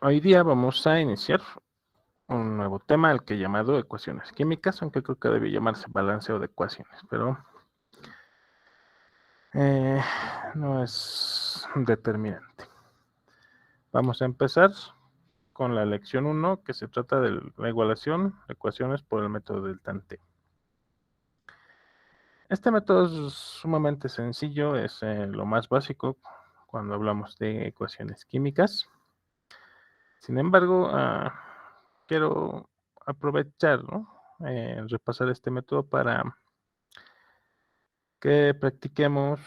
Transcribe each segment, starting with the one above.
Hoy día vamos a iniciar un nuevo tema, el que he llamado ecuaciones químicas, aunque creo que debe llamarse balanceo de ecuaciones, pero no es determinante. Vamos a empezar con la lección 1, que se trata de la igualación de ecuaciones por el método del tanteo. Este método es sumamente sencillo, es lo más básico cuando hablamos de ecuaciones químicas. Sin embargo, quiero aprovechar, ¿no? Repasar este método para que practiquemos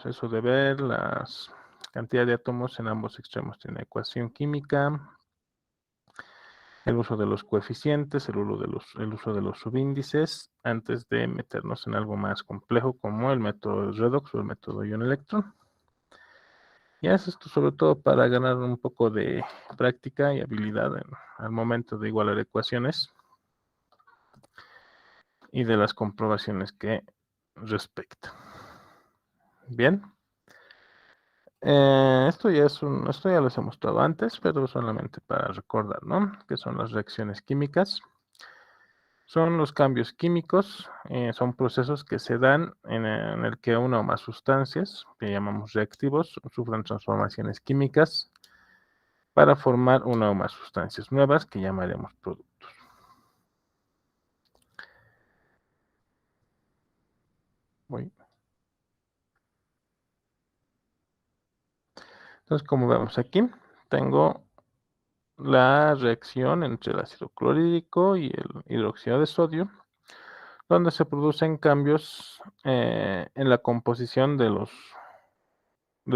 eso de ver las cantidad de átomos en ambos extremos de una ecuación química, el uso de los coeficientes, el uso de los subíndices, antes de meternos en algo más complejo como el método redox o el método ion-electrón. Y haces esto sobre todo para ganar un poco de práctica y habilidad al momento de igualar ecuaciones y de las comprobaciones que respecta. Bien. Esto ya lo hemos mostrado antes, pero solamente para recordar, ¿no? ¿Qué son las reacciones químicas? Son los cambios químicos, son procesos que se dan en el que una o más sustancias, que llamamos reactivos, sufren transformaciones químicas para formar una o más sustancias nuevas que llamaremos productos. Entonces, como vemos aquí, tengo la reacción entre el ácido clorhídrico y el hidróxido de sodio, donde se producen cambios en la composición de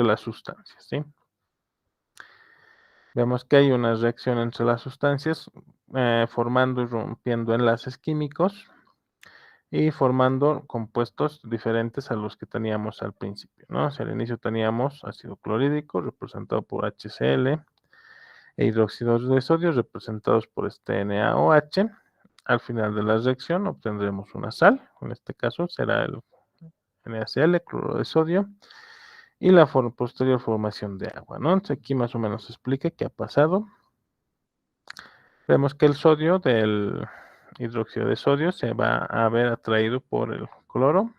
las sustancias, ¿sí? Vemos que hay una reacción entre las sustancias, formando y rompiendo enlaces químicos y formando compuestos diferentes a los que teníamos al principio, ¿no? O sea, al inicio teníamos ácido clorhídrico representado por HCl e hidróxidos de sodio representados por este NaOH. Al final de la reacción obtendremos una sal, en este caso será el NaCl, cloruro de sodio, y la posterior formación de agua, ¿no? Entonces aquí más o menos se explica qué ha pasado. Vemos que el sodio del hidróxido de sodio se va a ver atraído por el cloro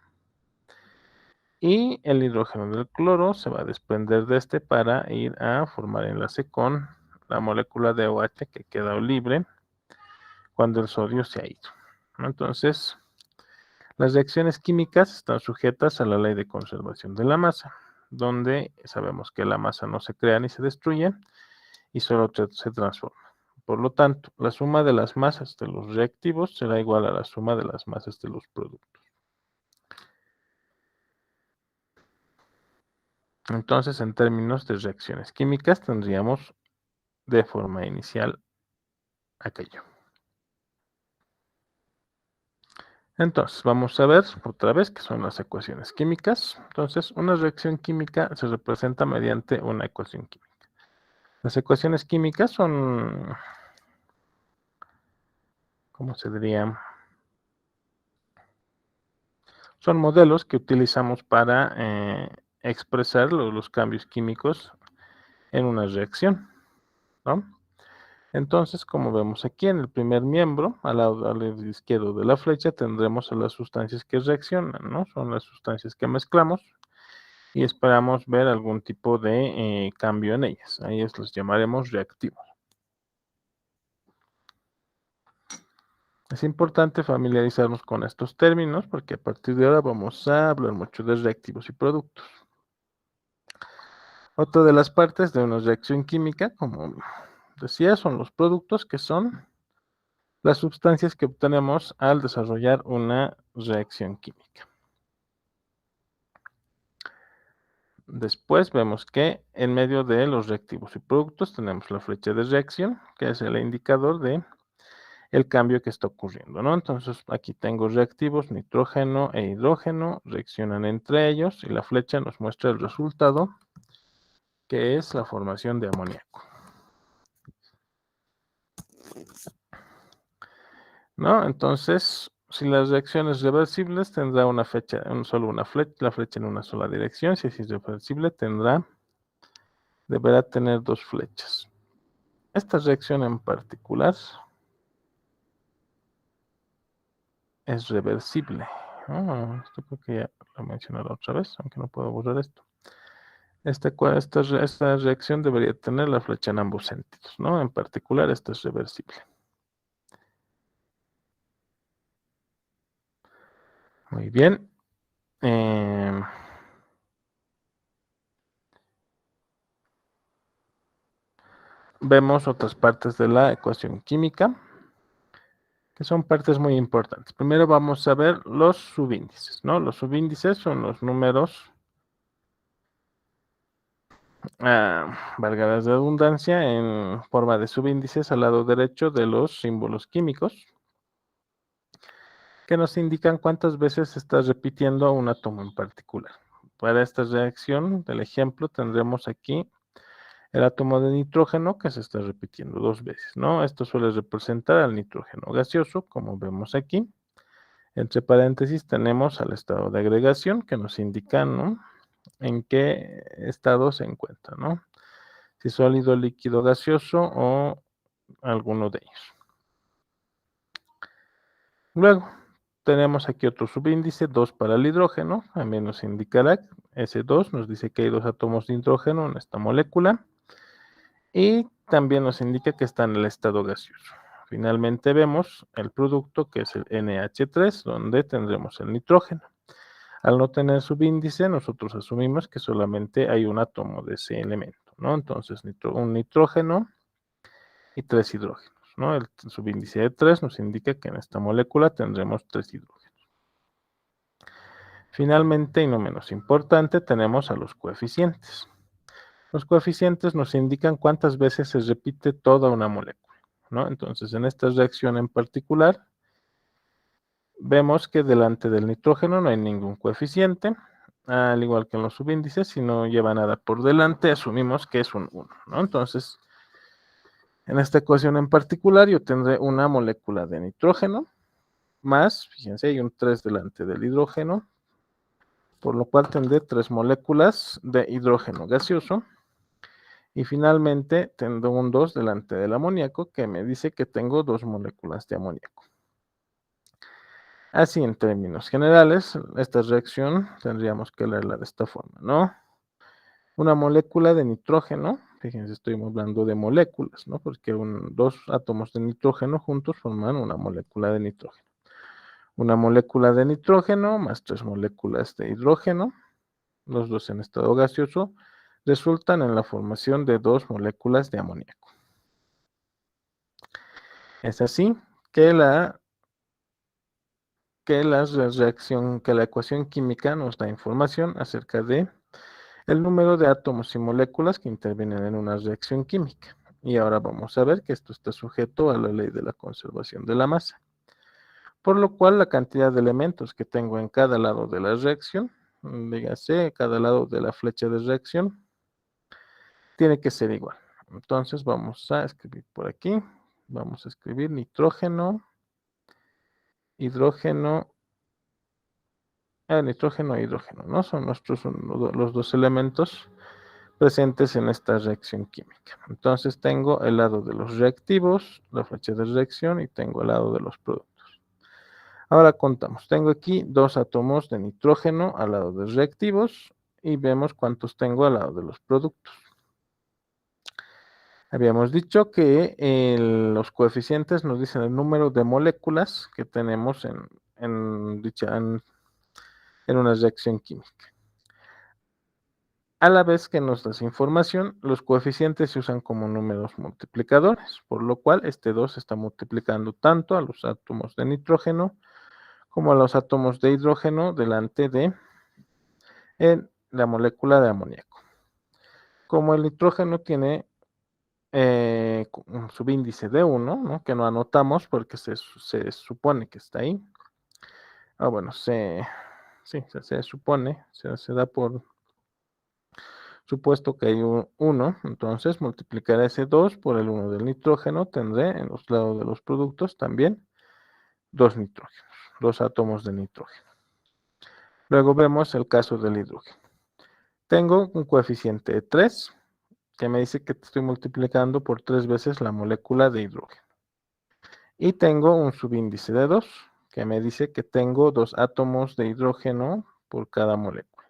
y el hidrógeno del cloro se va a desprender de este para ir a formar enlace con la molécula de OH que queda libre cuando el sodio se ha ido. Entonces, las reacciones químicas están sujetas a la ley de conservación de la masa, donde sabemos que la masa no se crea ni se destruye y solo se transforma. Por lo tanto, la suma de las masas de los reactivos será igual a la suma de las masas de los productos. Entonces, en términos de reacciones químicas, tendríamos de forma inicial aquello. Entonces, vamos a ver otra vez qué son las ecuaciones químicas. Entonces, una reacción química se representa mediante una ecuación química. Las ecuaciones químicas son, ¿cómo se diría? Son modelos que utilizamos para expresar los cambios químicos en una reacción, ¿no? Entonces, como vemos aquí en el primer miembro, al lado izquierdo de la flecha, tendremos a las sustancias que reaccionan, ¿no? Son las sustancias que mezclamos y esperamos ver algún tipo de cambio en ellas. A ellas los llamaremos reactivos. Es importante familiarizarnos con estos términos porque a partir de ahora vamos a hablar mucho de reactivos y productos. Otra de las partes de una reacción química, como decía, son los productos, que son las sustancias que obtenemos al desarrollar una reacción química. Después vemos que en medio de los reactivos y productos tenemos la flecha de reacción, que es el indicador de el cambio que está ocurriendo, ¿no? Entonces aquí tengo reactivos, nitrógeno e hidrógeno, reaccionan entre ellos y la flecha nos muestra el resultado, que es la formación de amoníaco, ¿no? Entonces, si la reacción es reversible, tendrá una flecha, la flecha en una sola dirección. Si es irreversible, tendrá deberá tener dos flechas. Esta reacción en particular es reversible. Esto creo que ya lo mencioné la otra vez, aunque no puedo borrar esto. Esta reacción debería tener la flecha en ambos sentidos, ¿no? En particular, esta es reversible. Muy bien. Vemos otras partes de la ecuación química, que son partes muy importantes. Primero vamos a ver los subíndices, ¿no? Los subíndices son los números, valga la redundancia, en forma de subíndices al lado derecho de los símbolos químicos, que nos indican cuántas veces se está repitiendo un átomo en particular. Para esta reacción del ejemplo tendremos aquí el átomo de nitrógeno que se está repitiendo 2 veces, ¿no? Esto suele representar al nitrógeno gaseoso, como vemos aquí. Entre paréntesis tenemos al estado de agregación que nos indica, ¿no?, en qué estado se encuentra, ¿no? Si sólido, líquido, gaseoso o alguno de ellos. Luego, tenemos aquí otro subíndice, 2 para el hidrógeno, también nos indicará, S2 nos dice que hay 2 átomos de hidrógeno en esta molécula, y también nos indica que está en el estado gaseoso. Finalmente vemos el producto que es el NH3, donde tendremos el nitrógeno. Al no tener subíndice, nosotros asumimos que solamente hay un átomo de ese elemento, ¿no? Entonces, un nitrógeno y 3 hidrógenos, ¿no? El subíndice de 3 nos indica que en esta molécula tendremos 3 hidrógenos. Finalmente, y no menos importante, tenemos a los coeficientes. Los coeficientes nos indican cuántas veces se repite toda una molécula, ¿no? Entonces, en esta reacción en particular, vemos que delante del nitrógeno no hay ningún coeficiente, al igual que en los subíndices, si no lleva nada por delante, asumimos que es un 1, ¿no? Entonces, en esta ecuación en particular, yo tendré una molécula de nitrógeno, más, fíjense, hay un 3 delante del hidrógeno, por lo cual tendré 3 moléculas de hidrógeno gaseoso, y finalmente tendré un 2 delante del amoníaco, que me dice que tengo 2 moléculas de amoníaco. Así, en términos generales, esta reacción tendríamos que leerla de esta forma, ¿no? Una molécula de nitrógeno, fíjense, estoy hablando de moléculas, ¿no? Porque 2 átomos de nitrógeno juntos forman una molécula de nitrógeno. Una molécula de nitrógeno más 3 moléculas de hidrógeno, los dos en estado gaseoso, resultan en la formación de 2 moléculas de amoníaco. Es así que la ecuación química nos da información acerca de el número de átomos y moléculas que intervienen en una reacción química. Y ahora vamos a ver que esto está sujeto a la ley de la conservación de la masa. Por lo cual, la cantidad de elementos que tengo en cada lado de la reacción, dígase, cada lado de la flecha de reacción, tiene que ser igual. Entonces, vamos a escribir por aquí. Vamos a escribir nitrógeno, hidrógeno, nitrógeno e hidrógeno, ¿no? Son los dos elementos presentes en esta reacción química. Entonces tengo el lado de los reactivos, la flecha de reacción, y tengo el lado de los productos. Ahora contamos. Tengo aquí 2 átomos de nitrógeno al lado de reactivos y vemos cuántos tengo al lado de los productos. Habíamos dicho que los coeficientes nos dicen el número de moléculas que tenemos en una reacción química. A la vez que nos da información, los coeficientes se usan como números multiplicadores, por lo cual este 2 está multiplicando tanto a los átomos de nitrógeno como a los átomos de hidrógeno delante de la molécula de amoníaco. Como el nitrógeno tiene un subíndice de 1, ¿no?, que no anotamos porque se supone que está ahí. Bueno, se supone, se da por supuesto que hay un 1, entonces multiplicaré ese 2 por el 1 del nitrógeno, tendré en los lados de los productos también 2 nitrógenos, 2 átomos de nitrógeno. Luego vemos el caso del hidrógeno. Tengo un coeficiente de 3 que me dice que estoy multiplicando por 3 veces la molécula de hidrógeno. Y tengo un subíndice de 2, que me dice que tengo 2 átomos de hidrógeno por cada molécula.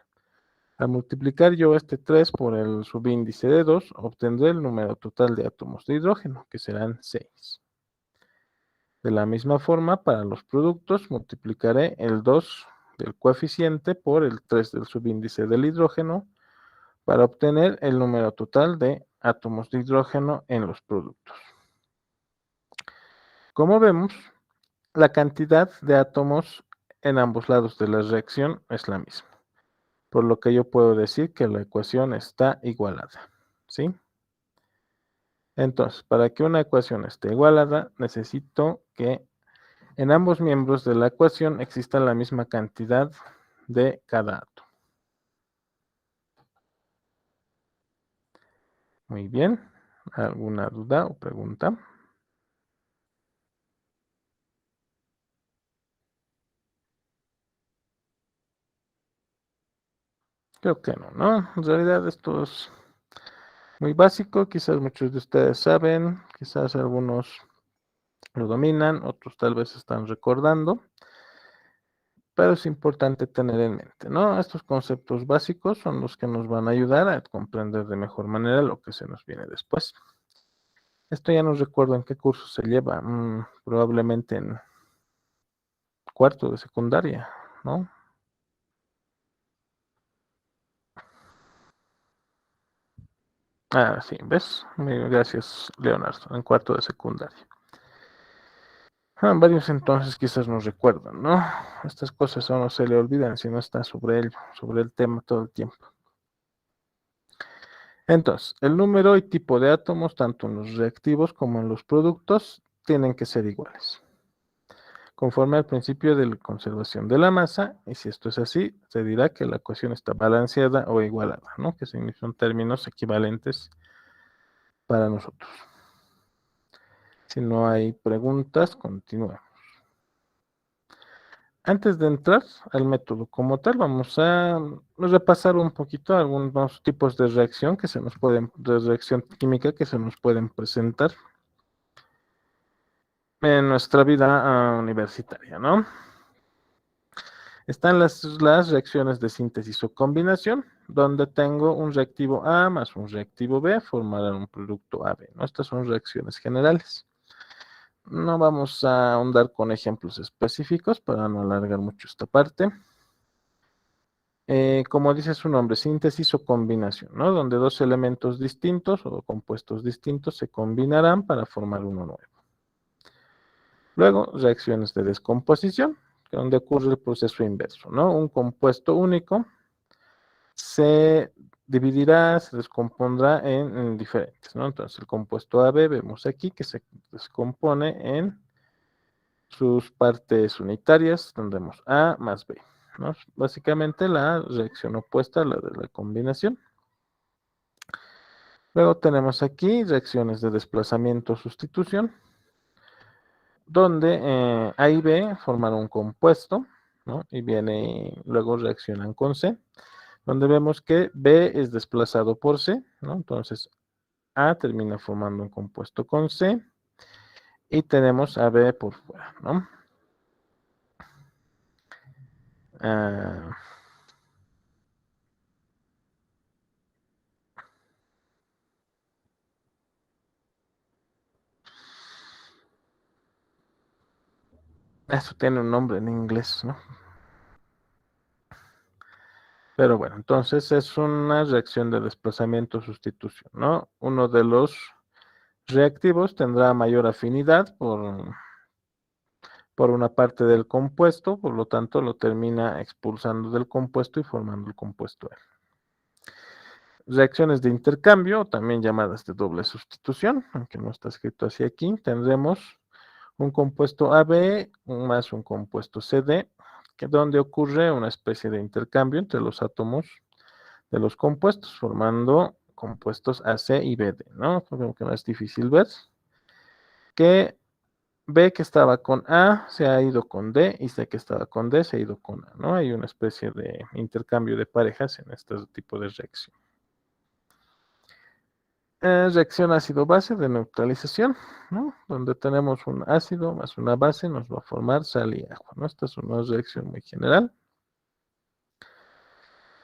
Al multiplicar yo este 3 por el subíndice de 2, obtendré el número total de átomos de hidrógeno, que serán 6. De la misma forma, para los productos, multiplicaré el 2 del coeficiente por el 3 del subíndice del hidrógeno para obtener el número total de átomos de hidrógeno en los productos. Como vemos, la cantidad de átomos en ambos lados de la reacción es la misma, por lo que yo puedo decir que la ecuación está igualada, ¿sí? Entonces, para que una ecuación esté igualada, necesito que en ambos miembros de la ecuación exista la misma cantidad de cada átomo. Muy bien. ¿Alguna duda o pregunta? Creo que no, ¿no? En realidad esto es muy básico, quizás muchos de ustedes saben, quizás algunos lo dominan, otros tal vez están recordando, pero es importante tener en mente, ¿no? Estos conceptos básicos son los que nos van a ayudar a comprender de mejor manera lo que se nos viene después. Esto ya no recuerdo en qué curso se lleva, probablemente en cuarto de secundaria, ¿no? Ah, sí, ¿ves? Gracias, Leonardo, en cuarto de secundaria. Varios entonces quizás nos recuerdan, ¿no? Estas cosas a uno se le olvidan si no está sobre el tema todo el tiempo. Entonces, el número y tipo de átomos, tanto en los reactivos como en los productos, tienen que ser iguales, conforme al principio de la conservación de la masa, y si esto es así, se dirá que la ecuación está balanceada o igualada, ¿no? Que son términos equivalentes para nosotros. Si no hay preguntas, continúa. Antes de entrar al método como tal, vamos a repasar un poquito algunos tipos de reacción de reacción química que se nos pueden presentar en nuestra vida universitaria, ¿no? Están las reacciones de síntesis o combinación, donde tengo un reactivo A más un reactivo B, formarán un producto AB, ¿no? Estas son reacciones generales. No vamos a ahondar con ejemplos específicos para no alargar mucho esta parte. Como dice su nombre, síntesis o combinación, ¿no? Donde dos elementos distintos o compuestos distintos se combinarán para formar uno nuevo. Luego, reacciones de descomposición, donde ocurre el proceso inverso, ¿no? Un compuesto único se dividirá, se descompondrá en diferentes, ¿no? Entonces, el compuesto AB vemos aquí que se descompone en sus partes unitarias, tendremos A más B, ¿no? Básicamente la reacción opuesta a la de la combinación. Luego tenemos aquí reacciones de desplazamiento o sustitución, donde A y B forman un compuesto, ¿no? Y luego reaccionan con C, donde vemos que B es desplazado por C, ¿no? Entonces A termina formando un compuesto con C y tenemos a B por fuera, ¿no? Ah, eso tiene un nombre en inglés, ¿no? Pero bueno, entonces es una reacción de desplazamiento-sustitución, ¿no? Uno de los reactivos tendrá mayor afinidad por una parte del compuesto, por lo tanto lo termina expulsando del compuesto y formando el compuesto L. Reacciones de intercambio, también llamadas de doble sustitución, aunque no está escrito así aquí, tendremos un compuesto AB más un compuesto CD, donde ocurre una especie de intercambio entre los átomos de los compuestos, formando compuestos AC y BD, ¿no? Creo que no es difícil ver que B que estaba con A se ha ido con D y C que estaba con D se ha ido con A, ¿no? Hay una especie de intercambio de parejas en este tipo de reacción. Reacción ácido-base de neutralización, ¿no? Donde tenemos un ácido más una base, nos va a formar sal y agua, ¿no? Esta es una reacción muy general.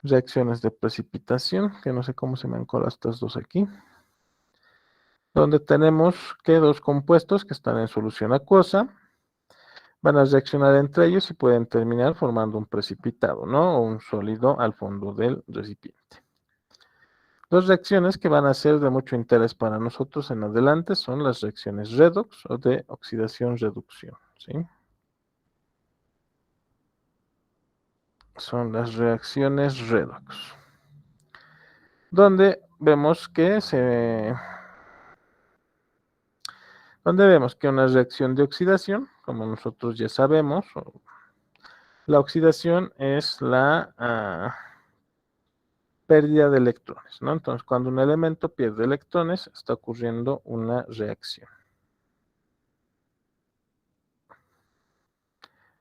Reacciones de precipitación, que no sé cómo se me han colado estas dos aquí. Donde tenemos que dos compuestos que están en solución acuosa van a reaccionar entre ellos y pueden terminar formando un precipitado, ¿no? O un sólido al fondo del recipiente. Dos reacciones que van a ser de mucho interés para nosotros en adelante son las reacciones redox o de oxidación-reducción, ¿sí? Son las reacciones redox, donde vemos que una reacción de oxidación, como nosotros ya sabemos, la oxidación es la pérdida de electrones, ¿no? Entonces, cuando un elemento pierde electrones, está ocurriendo una reacción.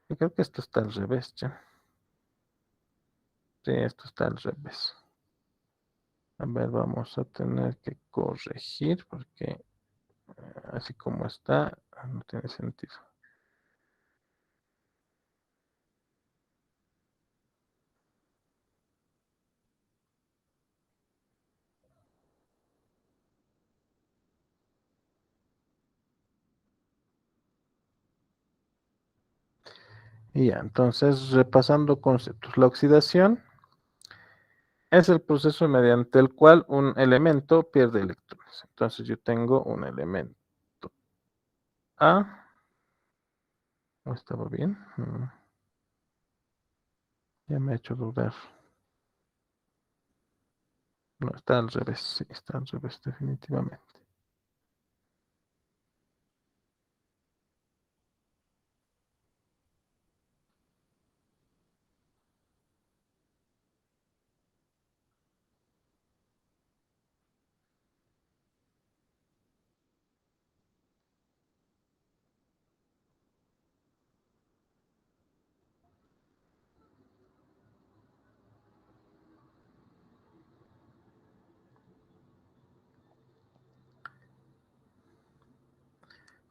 Yo creo que esto está al revés, ¿ya? Sí, esto está al revés. A ver, vamos a tener que corregir porque así como está, no tiene sentido. Y ya, entonces, repasando conceptos. La oxidación es el proceso mediante el cual un elemento pierde electrones. Entonces, yo tengo un elemento A. ¿No estaba bien? Ya me ha hecho dudar. No, está al revés. Sí, está al revés, definitivamente.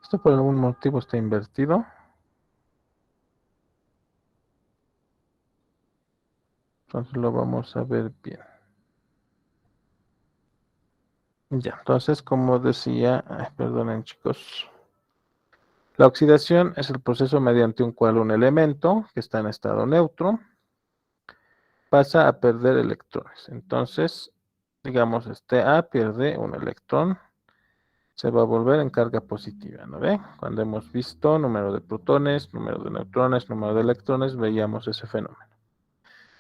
Esto por algún motivo está invertido. Entonces lo vamos a ver bien. Ya, entonces como decía, perdonen chicos, la oxidación es el proceso mediante un cual un elemento que está en estado neutro pasa a perder electrones. Entonces, digamos, este A pierde un electrón, se va a volver en carga positiva, ¿no ve? Cuando hemos visto número de protones, número de neutrones, número de electrones, veíamos ese fenómeno.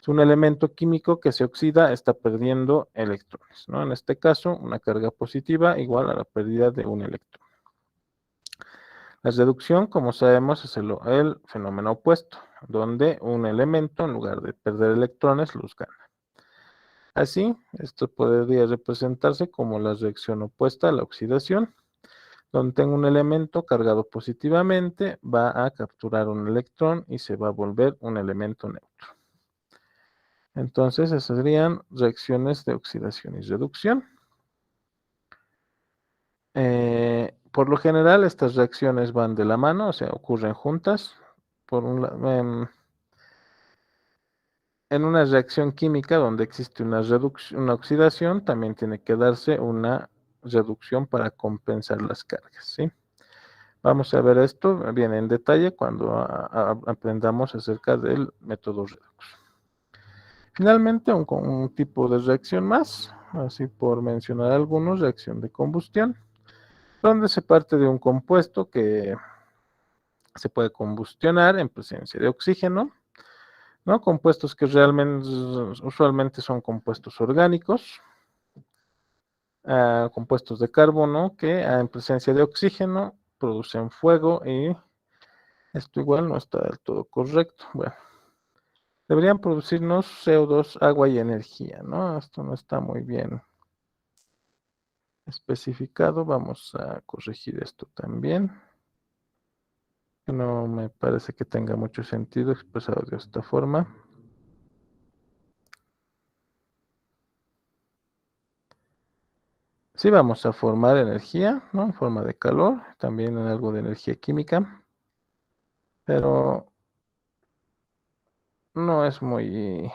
Es un elemento químico que se oxida, está perdiendo electrones, ¿no? En este caso, una carga positiva igual a la pérdida de un electrón. La reducción, como sabemos, es el fenómeno opuesto, donde un elemento, en lugar de perder electrones, los gana. Así, esto podría representarse como la reacción opuesta a la oxidación, donde tengo un elemento cargado positivamente, va a capturar un electrón y se va a volver un elemento neutro. Entonces, esas serían reacciones de oxidación y reducción. Por lo general, estas reacciones van de la mano, o sea, ocurren juntas. Por un lado, en una reacción química donde existe una oxidación, también tiene que darse una reducción para compensar las cargas, ¿sí? Vamos a ver esto bien en detalle cuando aprendamos acerca del método redox. Finalmente, un tipo de reacción más, así por mencionar algunos, reacción de combustión, donde se parte de un compuesto que se puede combustionar en presencia de oxígeno, ¿no? Compuestos que usualmente son compuestos orgánicos, compuestos de carbono que en presencia de oxígeno producen fuego y esto igual no está del todo correcto. Bueno, deberían producirnos CO2, agua y energía, ¿no? Esto no está muy bien especificado. Vamos a corregir esto también. No me parece que tenga mucho sentido expresado de esta forma. Sí vamos a formar energía, ¿no? En forma de calor, también en algo de energía química, pero no es muy...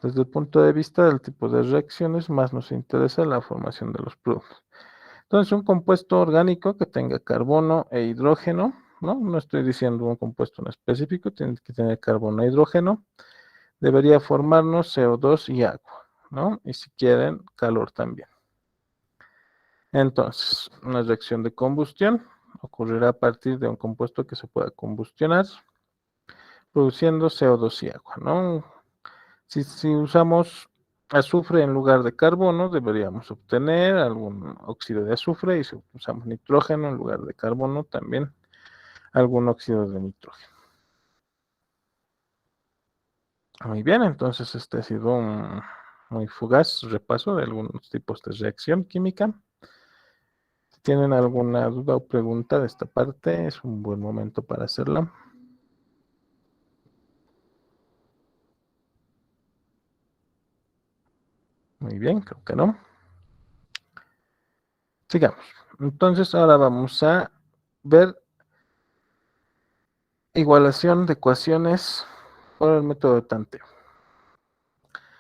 Desde el punto de vista del tipo de reacciones, más nos interesa la formación de los productos. Entonces, un compuesto orgánico que tenga carbono e hidrógeno, ¿no? No estoy diciendo un compuesto en específico, tiene que tener carbono e hidrógeno, debería formarnos CO2 y agua, ¿no? Y si quieren, calor también. Entonces, una reacción de combustión ocurrirá a partir de un compuesto que se pueda combustionar, produciendo CO2 y agua, ¿no? Si usamos azufre en lugar de carbono, deberíamos obtener algún óxido de azufre, y si usamos nitrógeno en lugar de carbono, también algún óxido de nitrógeno. Muy bien, entonces este ha sido un muy fugaz repaso de algunos tipos de reacción química. Si tienen alguna duda o pregunta de esta parte, es un buen momento para hacerla. Muy bien, creo que no. Sigamos. Entonces ahora vamos a ver igualación de ecuaciones por el método de tanteo.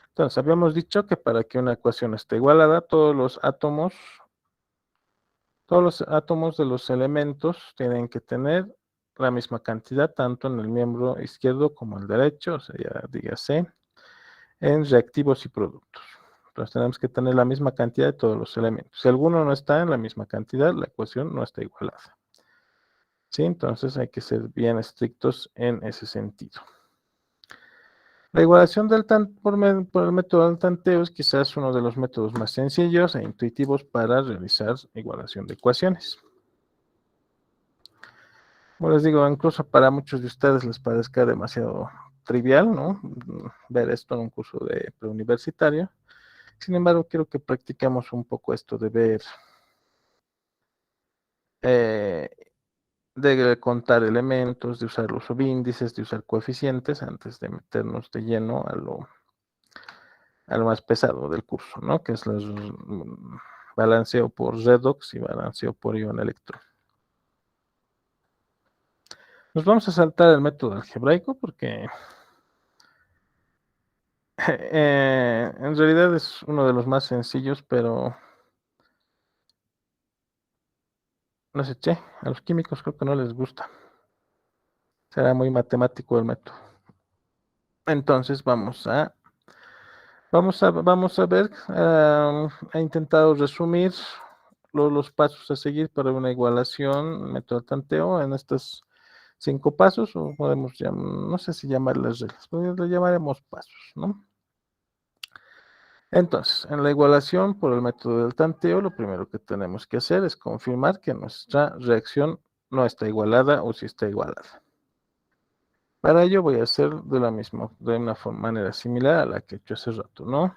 Entonces habíamos dicho que para que una ecuación esté igualada, todos los átomos de los elementos tienen que tener la misma cantidad, tanto en el miembro izquierdo como el derecho, o sea, ya dígase, en reactivos y productos. Entonces tenemos que tener la misma cantidad de todos los elementos. Si alguno no está en la misma cantidad, la ecuación no está igualada. ¿Sí? Entonces hay que ser bien estrictos en ese sentido. La igualación por el método del tanteo es quizás uno de los métodos más sencillos e intuitivos para realizar igualación de ecuaciones. Como les digo, incluso para muchos de ustedes les parezca demasiado trivial, ¿no? Ver esto en un curso de preuniversitario. Sin embargo, quiero que practiquemos un poco esto de ver, eh, de contar elementos, de usar los subíndices, de usar coeficientes antes de meternos de lleno a lo más pesado del curso, ¿no? Que es el balanceo por redox y balanceo por ion electrón. Nos vamos a saltar el método algebraico porque en realidad es uno de los más sencillos, pero no sé, che, a los químicos creo que no les gusta. Será muy matemático el método. Entonces vamos a ver, he intentado resumir los pasos a seguir para una igualación, método de tanteo, en estos 5 pasos, o podemos no sé si llamarlas reglas, pues le llamaremos pasos, ¿no? Entonces, en la igualación por el método del tanteo, lo primero que tenemos que hacer es confirmar que nuestra reacción no está igualada o si está igualada. Para ello voy a hacer de una manera similar a la que he hecho hace rato, ¿no?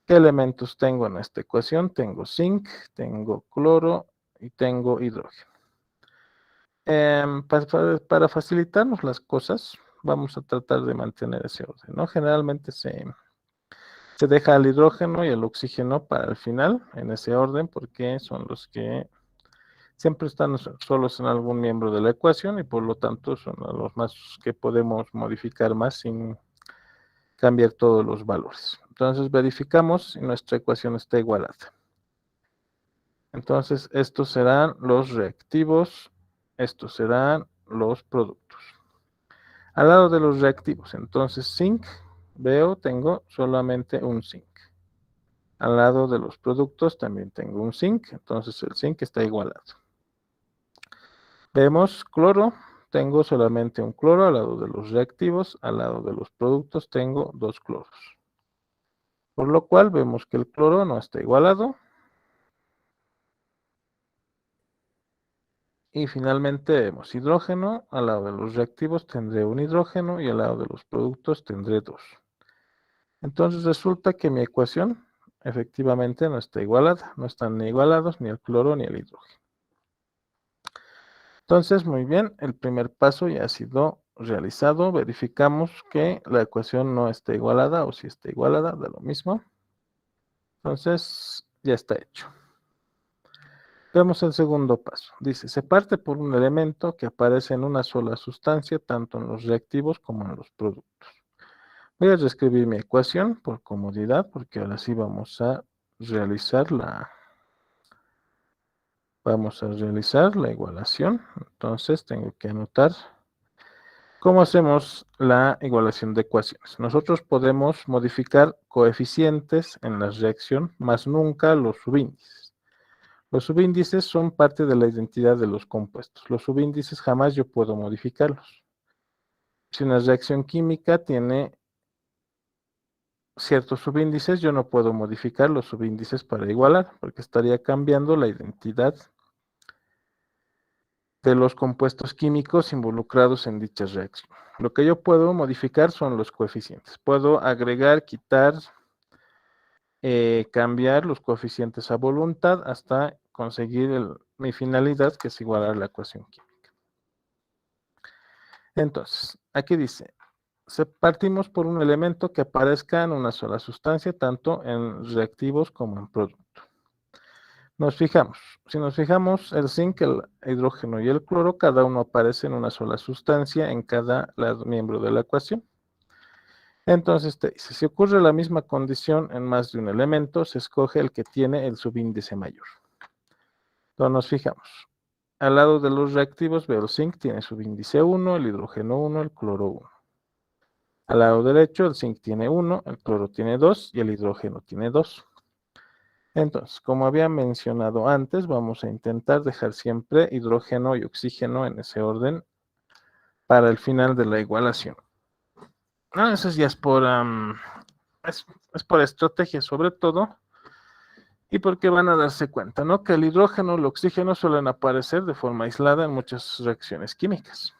¿Qué elementos tengo en esta ecuación? Tengo zinc, tengo cloro y tengo hidrógeno. Para facilitarnos las cosas, vamos a tratar de mantener ese orden, ¿no? Generalmente se deja el hidrógeno y el oxígeno para el final, en ese orden, porque son los que siempre están solos en algún miembro de la ecuación y por lo tanto son los más que podemos modificar más sin cambiar todos los valores. Entonces verificamos si nuestra ecuación está igualada. Entonces estos serán los reactivos, estos serán los productos. Al lado de los reactivos, entonces zinc, tengo solamente un zinc. Al lado de los productos también tengo un zinc, entonces el zinc está igualado. Vemos cloro, tengo solamente un cloro al lado de los reactivos, al lado de los productos tengo 2 cloros. Por lo cual vemos que el cloro no está igualado. Y finalmente vemos hidrógeno, al lado de los reactivos tendré un hidrógeno y al lado de los productos tendré 2. Entonces resulta que mi ecuación efectivamente no está igualada, no están ni igualados ni el cloro ni el hidrógeno. Entonces, muy bien, el primer paso ya ha sido realizado. Verificamos que la ecuación no está igualada o si está igualada, de lo mismo. Entonces, ya está hecho. Veamos el segundo paso. Dice, se parte por un elemento que aparece en una sola sustancia, tanto en los reactivos como en los productos. Voy a reescribir mi ecuación por comodidad, porque ahora sí vamos a realizar la igualación. Entonces, tengo que anotar cómo hacemos la igualación de ecuaciones. Nosotros podemos modificar coeficientes en la reacción, más nunca los subíndices. Los subíndices son parte de la identidad de los compuestos. Los subíndices jamás yo puedo modificarlos. Si una reacción química tiene ciertos subíndices, yo no puedo modificar los subíndices para igualar, porque estaría cambiando la identidad de los compuestos químicos involucrados en dicha reacción. Lo que yo puedo modificar son los coeficientes. Puedo agregar, quitar, cambiar los coeficientes a voluntad hasta conseguir mi finalidad, que es igualar la ecuación química. Entonces, aquí dice, partimos por un elemento que aparezca en una sola sustancia, tanto en reactivos como en producto. Si nos fijamos, el zinc, el hidrógeno y el cloro, cada uno aparece en una sola sustancia en cada miembro de la ecuación. Entonces te dice, si ocurre la misma condición en más de un elemento, se escoge el que tiene el subíndice mayor. Entonces nos fijamos. Al lado de los reactivos veo el zinc tiene subíndice 1, el hidrógeno 1, el cloro 1. Al lado derecho el zinc tiene 1, el cloro tiene 2 y el hidrógeno tiene 2. Entonces, como había mencionado antes, vamos a intentar dejar siempre hidrógeno y oxígeno en ese orden para el final de la igualación. No, eso ya es por estrategia sobre todo, y porque van a darse cuenta, ¿no? Que el hidrógeno y el oxígeno suelen aparecer de forma aislada en muchas reacciones químicas.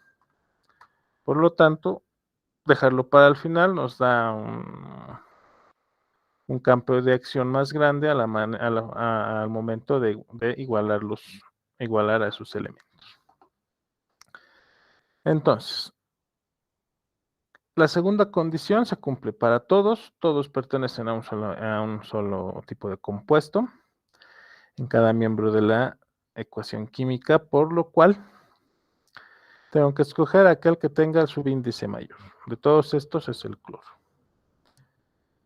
Por lo tanto, dejarlo para el final nos da un campo de acción más grande al momento de igualar a sus elementos. Entonces, la segunda condición se cumple para todos pertenecen a un solo tipo de compuesto en cada miembro de la ecuación química, por lo cual tengo que escoger aquel que tenga el subíndice mayor. De todos estos es el cloro.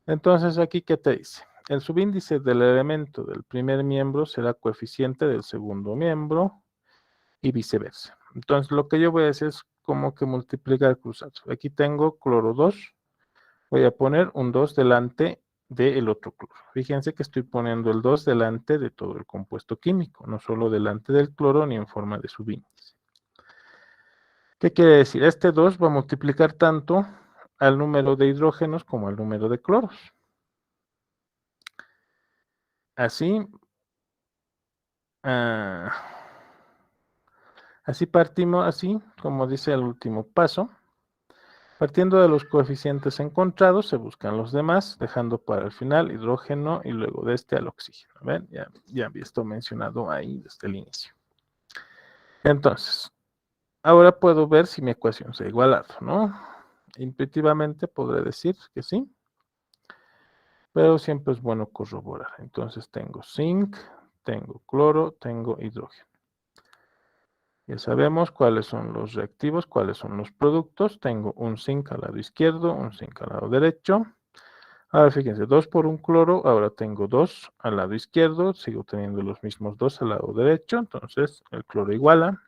Entonces, aquí, ¿qué te dice? El subíndice del elemento del primer miembro será coeficiente del segundo miembro y viceversa. Entonces, lo que yo voy a hacer es como que multiplicar cruzados. Aquí tengo cloro 2. Voy a poner un 2 delante del otro cloro. Fíjense que estoy poniendo el 2 delante de todo el compuesto químico, no solo delante del cloro ni en forma de subíndice. ¿Qué quiere decir? Este 2 va a multiplicar tanto al número de hidrógenos como al número de cloros. Así, así partimos, así como dice el último paso. Partiendo de los coeficientes encontrados, se buscan los demás, dejando para el final hidrógeno y luego de este al oxígeno. ¿Ven? Ya había esto mencionado ahí desde el inicio. Entonces, ahora puedo ver si mi ecuación se ha igualado, ¿no? Intuitivamente podré decir que sí, pero siempre es bueno corroborar. Entonces tengo zinc, tengo cloro, tengo hidrógeno. Ya sabemos cuáles son los reactivos, cuáles son los productos. Tengo un zinc al lado izquierdo, un zinc al lado derecho. Ahora fíjense, 2 por un cloro, ahora tengo 2 al lado izquierdo, sigo teniendo los mismos 2 al lado derecho, entonces el cloro iguala.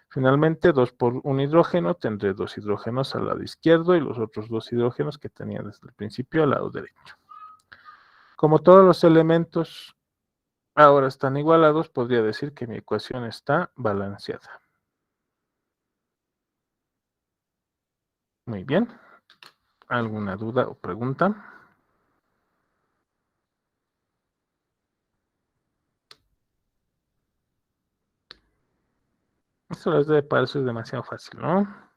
Finalmente, 2 por un hidrógeno, tendré 2 hidrógenos al lado izquierdo y los otros 2 hidrógenos que tenía desde el principio al lado derecho. Como todos los elementos ahora están igualados, podría decir que mi ecuación está balanceada. Muy bien. ¿Alguna duda o pregunta? Esto les debe parecer demasiado fácil, ¿no?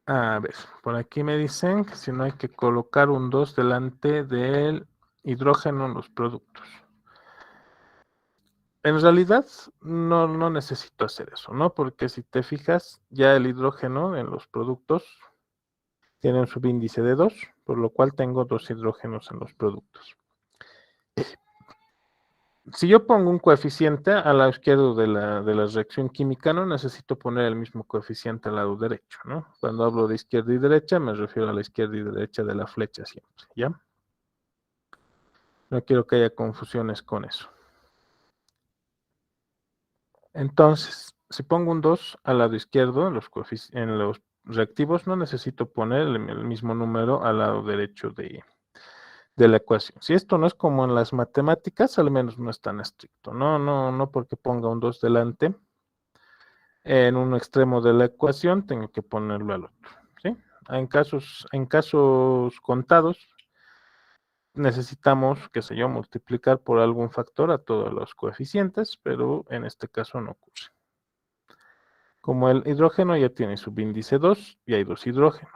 A ver, por aquí me dicen que si no hay que colocar un 2 delante del hidrógeno en los productos. En realidad no necesito hacer eso, ¿no? Porque si te fijas, ya el hidrógeno en los productos tiene un subíndice de 2, por lo cual tengo 2 hidrógenos en los productos. Si yo pongo un coeficiente al lado izquierdo de la reacción química, no necesito poner el mismo coeficiente al lado derecho, ¿no? Cuando hablo de izquierda y derecha, me refiero a la izquierda y derecha de la flecha siempre, ¿ya? No quiero que haya confusiones con eso. Entonces, si pongo un 2 al lado izquierdo, en los reactivos, no necesito poner el mismo número al lado derecho de la ecuación. Si esto no es como en las matemáticas, al menos no es tan estricto. No porque ponga un 2 delante, en un extremo de la ecuación, tengo que ponerlo al otro. ¿Sí? En casos contados, necesitamos, qué sé yo, multiplicar por algún factor a todos los coeficientes, pero en este caso no ocurre. Como el hidrógeno ya tiene subíndice 2 y hay 2 hidrógenos,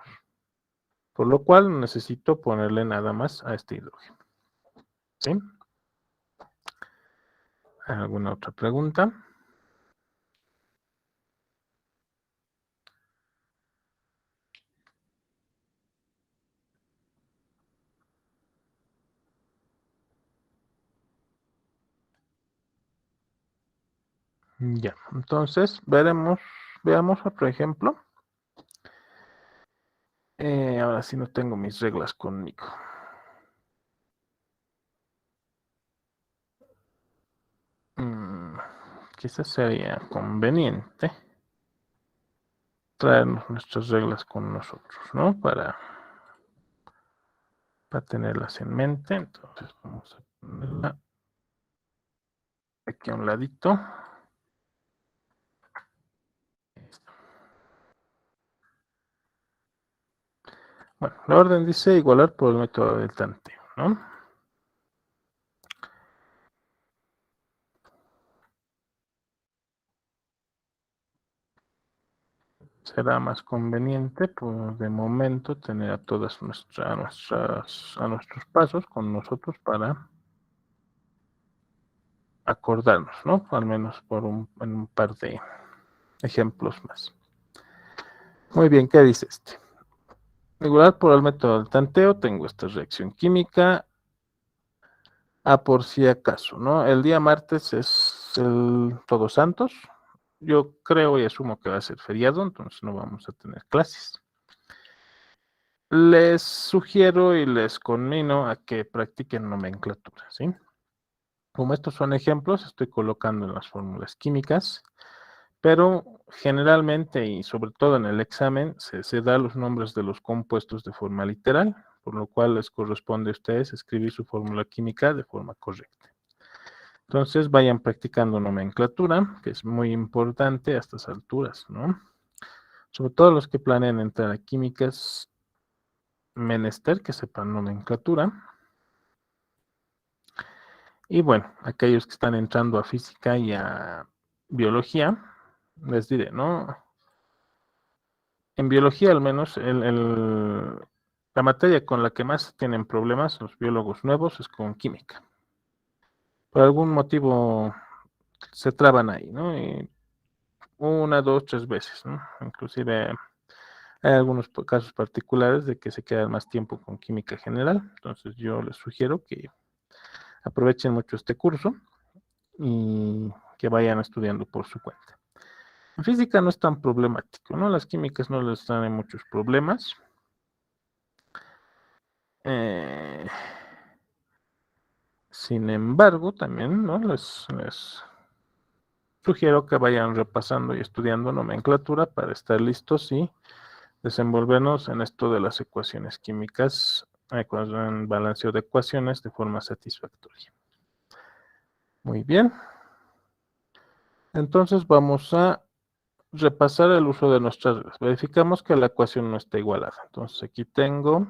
por lo cual necesito ponerle nada más a este hidrógeno. ¿Sí? ¿Alguna otra pregunta? Ya, entonces veamos otro ejemplo. Ahora sí no tengo mis reglas conmigo. Quizás sería conveniente traernos nuestras reglas con nosotros, ¿no? Para tenerlas en mente. Entonces vamos a ponerla aquí a un ladito. Bueno, la orden dice igualar por el método del tanteo, ¿no? Será más conveniente, pues de momento, tener a todas nuestros pasos con nosotros para acordarnos, ¿no? Al menos en un par de ejemplos más. Muy bien, ¿qué dice este? Igualar por el método del tanteo, tengo esta reacción química. Por si acaso, ¿no? El día martes es el Todos Santos. Yo creo y asumo que va a ser feriado, entonces no vamos a tener clases. Les sugiero y les conmino a que practiquen nomenclatura, ¿sí? Como estos son ejemplos, estoy colocando en las fórmulas químicas, pero generalmente y sobre todo en el examen se da los nombres de los compuestos de forma literal, por lo cual les corresponde a ustedes escribir su fórmula química de forma correcta. Entonces vayan practicando nomenclatura, que es muy importante a estas alturas, ¿no? Sobre todo los que planean entrar a químicas, menester que sepan nomenclatura. Y bueno, aquellos que están entrando a física y a biología, les diré, ¿no? En biología al menos la materia con la que más tienen problemas los biólogos nuevos es con química. Por algún motivo se traban ahí, ¿no? Y 1, 2, 3 veces, ¿no? Inclusive hay algunos casos particulares de que se quedan más tiempo con química general, entonces yo les sugiero que aprovechen mucho este curso y que vayan estudiando por su cuenta. En física no es tan problemático, ¿no? Las químicas no les dan muchos problemas. Sin embargo, también, ¿no? Les sugiero que vayan repasando y estudiando nomenclatura para estar listos y desenvolvernos en esto de las ecuaciones químicas, en balanceo de ecuaciones de forma satisfactoria. Muy bien. Entonces vamos a repasar el uso de nuestras reglas. Verificamos que la ecuación no está igualada. Entonces aquí tengo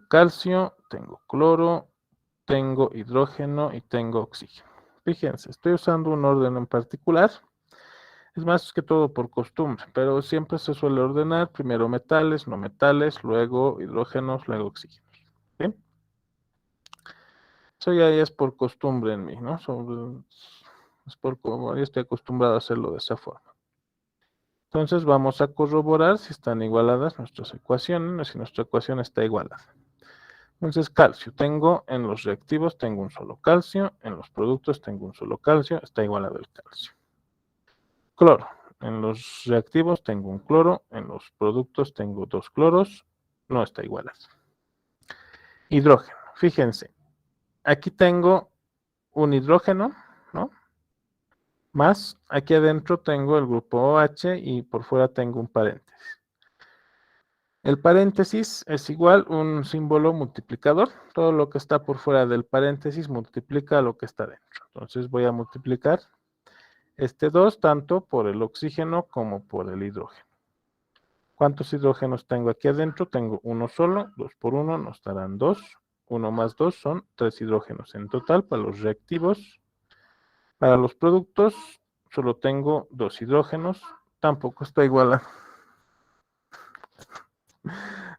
calcio, tengo cloro, tengo hidrógeno y tengo oxígeno. Fíjense, estoy usando un orden en particular. Es más que todo por costumbre, pero siempre se suele ordenar primero metales, no metales, luego hidrógenos, luego oxígenos. ¿Sí? Eso ya es por costumbre en mí, ¿no? Es por como yo estoy acostumbrado a hacerlo de esa forma. Entonces vamos a corroborar si están igualadas nuestras ecuaciones, si nuestra ecuación está igualada. Entonces, calcio, tengo en los reactivos, tengo un solo calcio, en los productos tengo un solo calcio, está igualado el calcio. Cloro, en los reactivos tengo un cloro, en los productos tengo dos cloros, no está igualado. Hidrógeno, fíjense, aquí tengo un hidrógeno, ¿no? Más, aquí adentro tengo el grupo OH y por fuera tengo un paréntesis. El paréntesis es igual un símbolo multiplicador. Todo lo que está por fuera del paréntesis multiplica lo que está dentro. Entonces voy a multiplicar este 2 tanto por el oxígeno como por el hidrógeno. ¿Cuántos hidrógenos tengo aquí adentro? Tengo uno solo, 2 por 1 nos darán 2. 1 más 2 son 3 hidrógenos en total para los reactivos. Para los productos solo tengo 2 hidrógenos. Tampoco está igualado.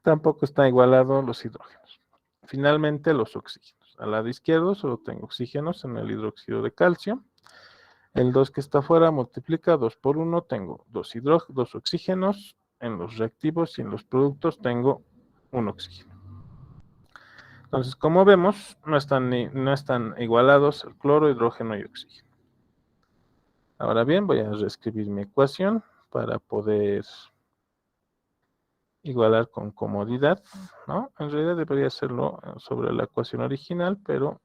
Tampoco está igualado los hidrógenos. Finalmente los oxígenos. Al lado izquierdo solo tengo oxígenos en el hidróxido de calcio. El 2 que está afuera multiplica 2 por 1, tengo 2 oxígenos. En los reactivos y en los productos tengo un oxígeno. Entonces, como vemos, no están igualados el cloro, hidrógeno y oxígeno. Ahora bien, voy a reescribir mi ecuación para poder igualar con comodidad, ¿no? En realidad debería hacerlo sobre la ecuación original, pero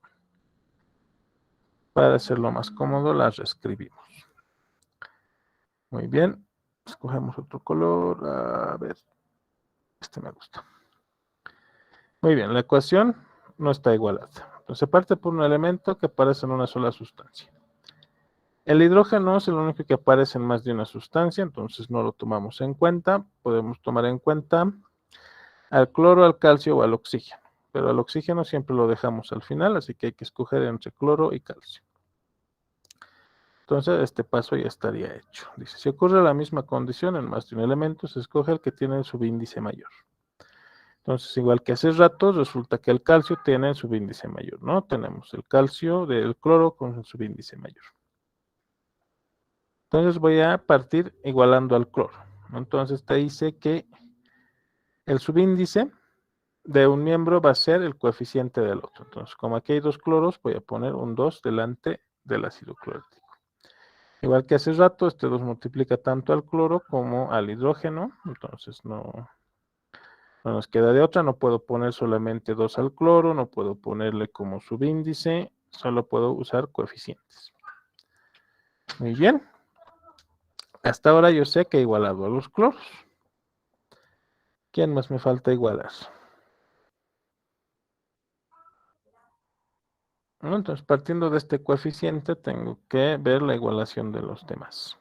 para hacerlo más cómodo la reescribimos. Muy bien, escogemos otro color, a ver, este me gusta. Muy bien, la ecuación no está igualada. Entonces se parte por un elemento que aparece en una sola sustancia. El hidrógeno es el único que aparece en más de una sustancia, entonces no lo tomamos en cuenta. Podemos tomar en cuenta al cloro, al calcio o al oxígeno. Pero al oxígeno siempre lo dejamos al final, así que hay que escoger entre cloro y calcio. Entonces este paso ya estaría hecho. Dice, si ocurre la misma condición en más de un elemento, se escoge el que tiene el subíndice mayor. Entonces, igual que hace rato, resulta que el calcio tiene el subíndice mayor, ¿no? Tenemos el calcio del cloro con el subíndice mayor. Entonces voy a partir igualando al cloro. Entonces te dice que el subíndice de un miembro va a ser el coeficiente del otro. Entonces, como aquí hay dos cloros, voy a poner un 2 delante del ácido clorhídrico. Igual que hace rato, este 2 multiplica tanto al cloro como al hidrógeno. Entonces no nos queda de otra. No puedo poner solamente 2 al cloro, no puedo ponerle como subíndice, solo puedo usar coeficientes. Muy bien. Hasta ahora yo sé que he igualado a los cloros. ¿Quién más me falta igualar? Entonces, partiendo de este coeficiente, tengo que ver la igualación de los demás.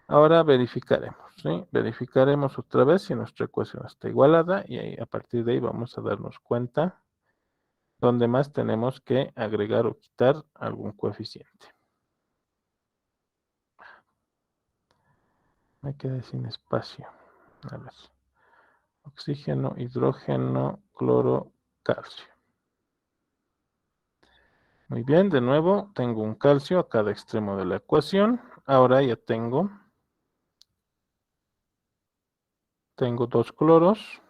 Ahora verificaremos, ¿sí? Verificaremos otra vez si nuestra ecuación está igualada y ahí, a partir de ahí vamos a darnos cuenta dónde más tenemos que agregar o quitar algún coeficiente. Me quedé sin espacio. A ver. Oxígeno, hidrógeno, cloro, calcio. Muy bien, de nuevo tengo un calcio a cada extremo de la ecuación. Ahora ya tengo dos cloros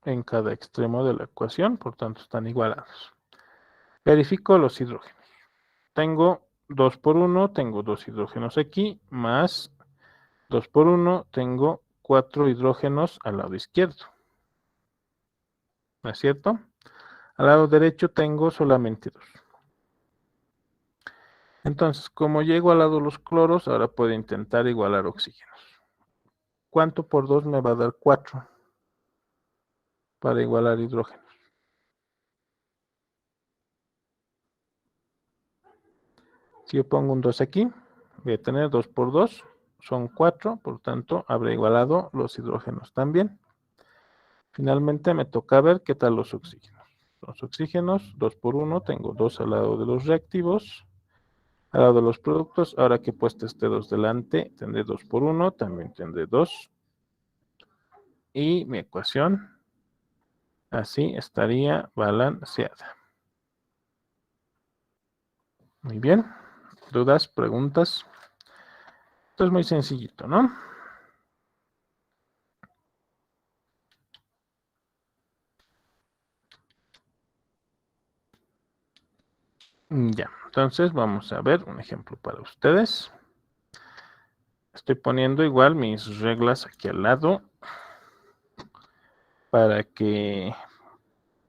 en cada extremo de la ecuación, por tanto están igualados. Verifico los hidrógenos. Tengo 2 por 1, tengo 2 hidrógenos aquí, más 2 por 1, tengo 4 hidrógenos al lado izquierdo. ¿No es cierto? Al lado derecho tengo solamente 2. Entonces, como llego al lado de los cloros, ahora puedo intentar igualar oxígenos. ¿Cuánto por 2 me va a dar 4 para igualar hidrógenos? Si yo pongo un 2 aquí, voy a tener 2 por 2, son 4, por tanto, habré igualado los hidrógenos también. Finalmente me toca ver qué tal los oxígenos. Los oxígenos, 2 por 1, tengo 2 al lado de los reactivos, al lado de los productos. Ahora que he puesto este 2 delante, tendré 2 por 1, también tendré 2. y mi ecuación así estaría balanceada. Muy bien. ¿Dudas, preguntas? Esto es muy sencillito, ¿no? Ya, entonces vamos a ver un ejemplo para ustedes. Estoy poniendo igual mis reglas aquí al lado para que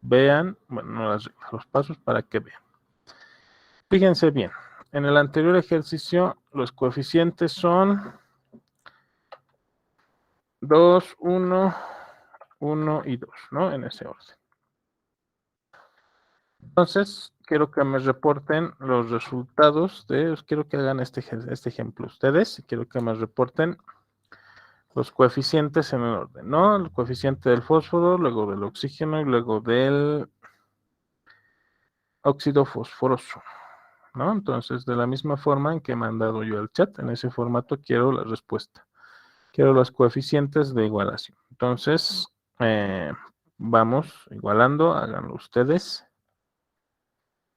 vean, bueno, no las reglas, los pasos para que vean. Fíjense bien, en el anterior ejercicio los coeficientes son 2, 1, 1 y 2, ¿no? En ese orden. Entonces, quiero que me reporten los resultados quiero que hagan este ejemplo ustedes, quiero que me reporten los coeficientes en el orden, ¿no? El coeficiente del fósforo, luego del oxígeno y luego del óxido fosforoso, ¿no? Entonces, de la misma forma en que me han dado yo el chat, en ese formato quiero la respuesta. Quiero los coeficientes de igualación. Entonces, vamos igualando, háganlo ustedes.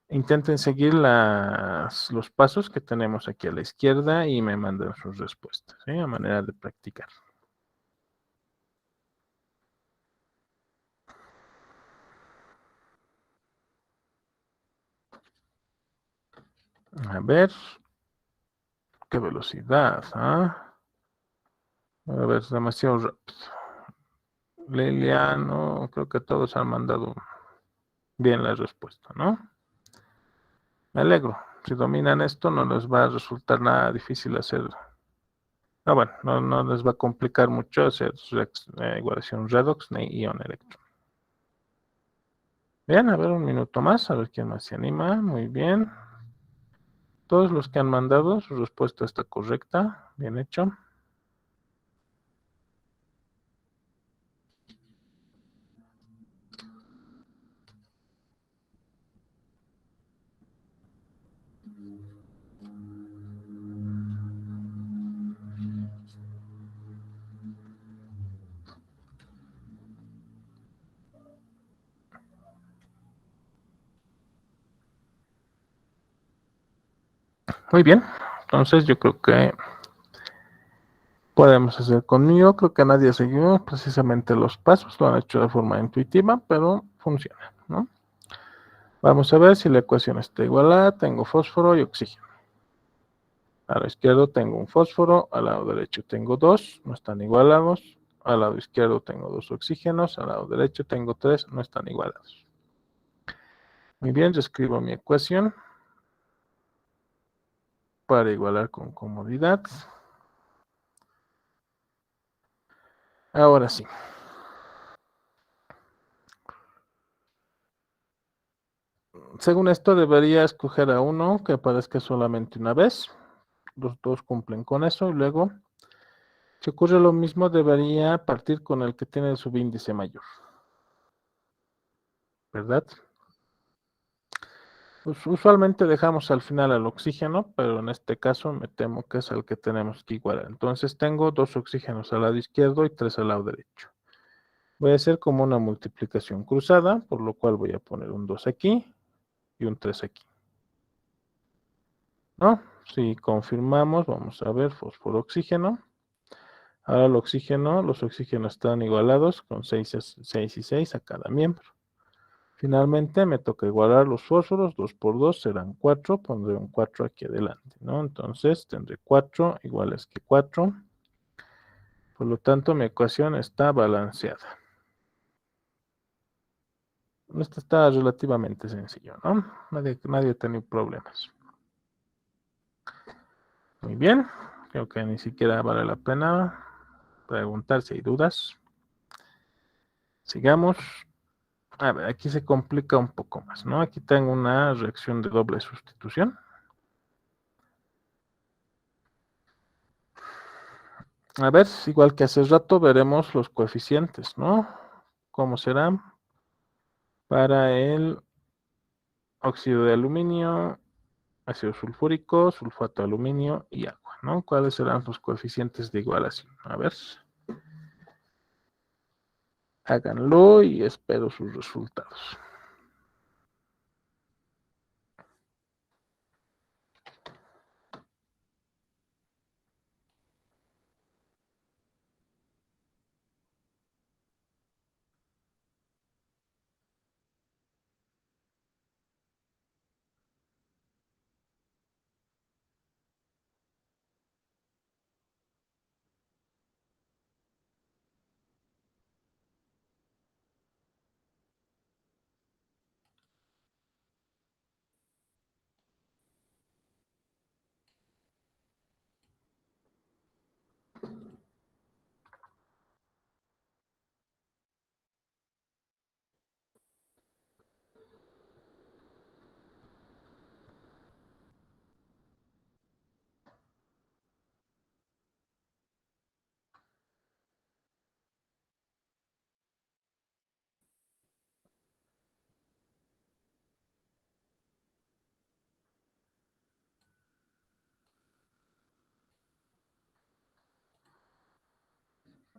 Intenten seguir los pasos que tenemos aquí a la izquierda y me manden sus respuestas, ¿sí? A manera de practicar. A ver, qué velocidad, ¿ah? A ver, es demasiado rápido. Liliano, creo que todos han mandado bien la respuesta, ¿no? Me alegro. Si dominan esto, no les va a resultar nada difícil hacer. Ah, bueno, no les va a complicar mucho hacer igualación redox ni ion electron. Bien, a ver, un minuto más, a ver quién más se anima. Muy bien. Todos los que han mandado, su respuesta está correcta. Bien hecho. Muy bien. Entonces yo creo que podemos hacer conmigo. Creo que nadie siguió precisamente los pasos. Lo han hecho de forma intuitiva, pero funciona, ¿no? Vamos a ver si la ecuación está igualada. Tengo fósforo y oxígeno. A la izquierda tengo un fósforo, al lado derecho tengo 2, no están igualados. Al lado izquierdo tengo 2 oxígenos, al lado derecho tengo 3, no están igualados. Muy bien, yo escribo mi ecuación para igualar con comodidad. Ahora sí. Según esto debería escoger a uno que aparezca solamente una vez. Los dos cumplen con eso y luego, si ocurre lo mismo, debería partir con el que tiene el subíndice mayor. ¿Verdad? Pues usualmente dejamos al final al oxígeno, pero en este caso me temo que es el que tenemos que igualar. Entonces tengo 2 oxígenos al lado izquierdo y 3 al lado derecho. Voy a hacer como una multiplicación cruzada, por lo cual voy a poner un 2 aquí y un 3 aquí. ¿No? Si confirmamos, vamos a ver fósforo oxígeno. Ahora los oxígenos están igualados con 6 y 6 a cada miembro. Finalmente me toca igualar los fósforos, 2 por 2 serán 4, pondré un 4 aquí adelante, ¿no? Entonces tendré 4 iguales que 4, por lo tanto mi ecuación está balanceada. Esto está relativamente sencillo, ¿no? Nadie ha tenido problemas. Muy bien, creo que ni siquiera vale la pena preguntar si hay dudas. Sigamos. A ver, aquí se complica un poco más, ¿no? Aquí tengo una reacción de doble sustitución. A ver, igual que hace rato, veremos los coeficientes, ¿no? ¿Cómo serán para el óxido de aluminio, ácido sulfúrico, sulfato de aluminio y agua, ¿no? ¿Cuáles serán los coeficientes de igualación? A ver. Háganlo y espero sus resultados.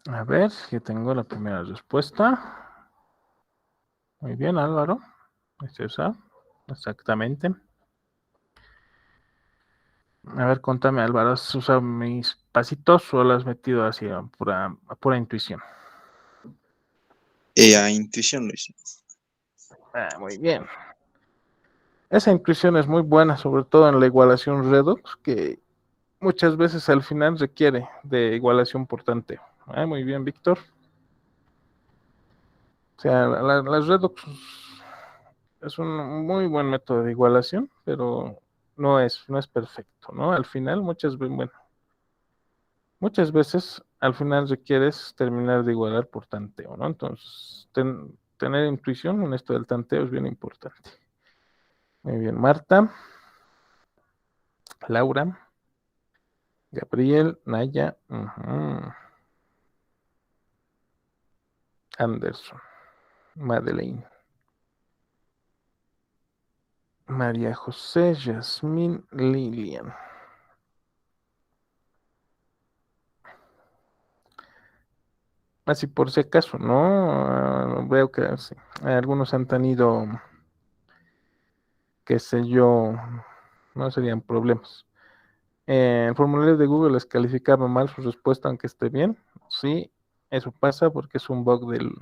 A ver, que tengo la primera respuesta. Muy bien, Álvaro. Es esa, exactamente. A ver, contame, Álvaro, ¿has usado mis pasitos o lo has metido así a pura intuición? A intuición lo hice. Muy bien. Esa intuición es muy buena, sobre todo en la igualación redox, que muchas veces al final requiere de igualación por tanteo. Muy bien, Víctor. O sea, las redox es un muy buen método de igualación, pero no es perfecto, ¿no? Al final, muchas veces al final requieres terminar de igualar por tanteo, ¿no? Entonces, tener intuición en esto del tanteo es bien importante. Muy bien, Marta, Laura, Gabriel, Naya, Anderson, Madeleine, María José, Yasmín, Lilian. Así por si acaso, ¿no? Veo que sí, algunos han tenido, qué sé yo, no serían problemas. El formulario de Google les calificaba mal su respuesta, aunque esté bien. Sí, eso pasa porque es un bug del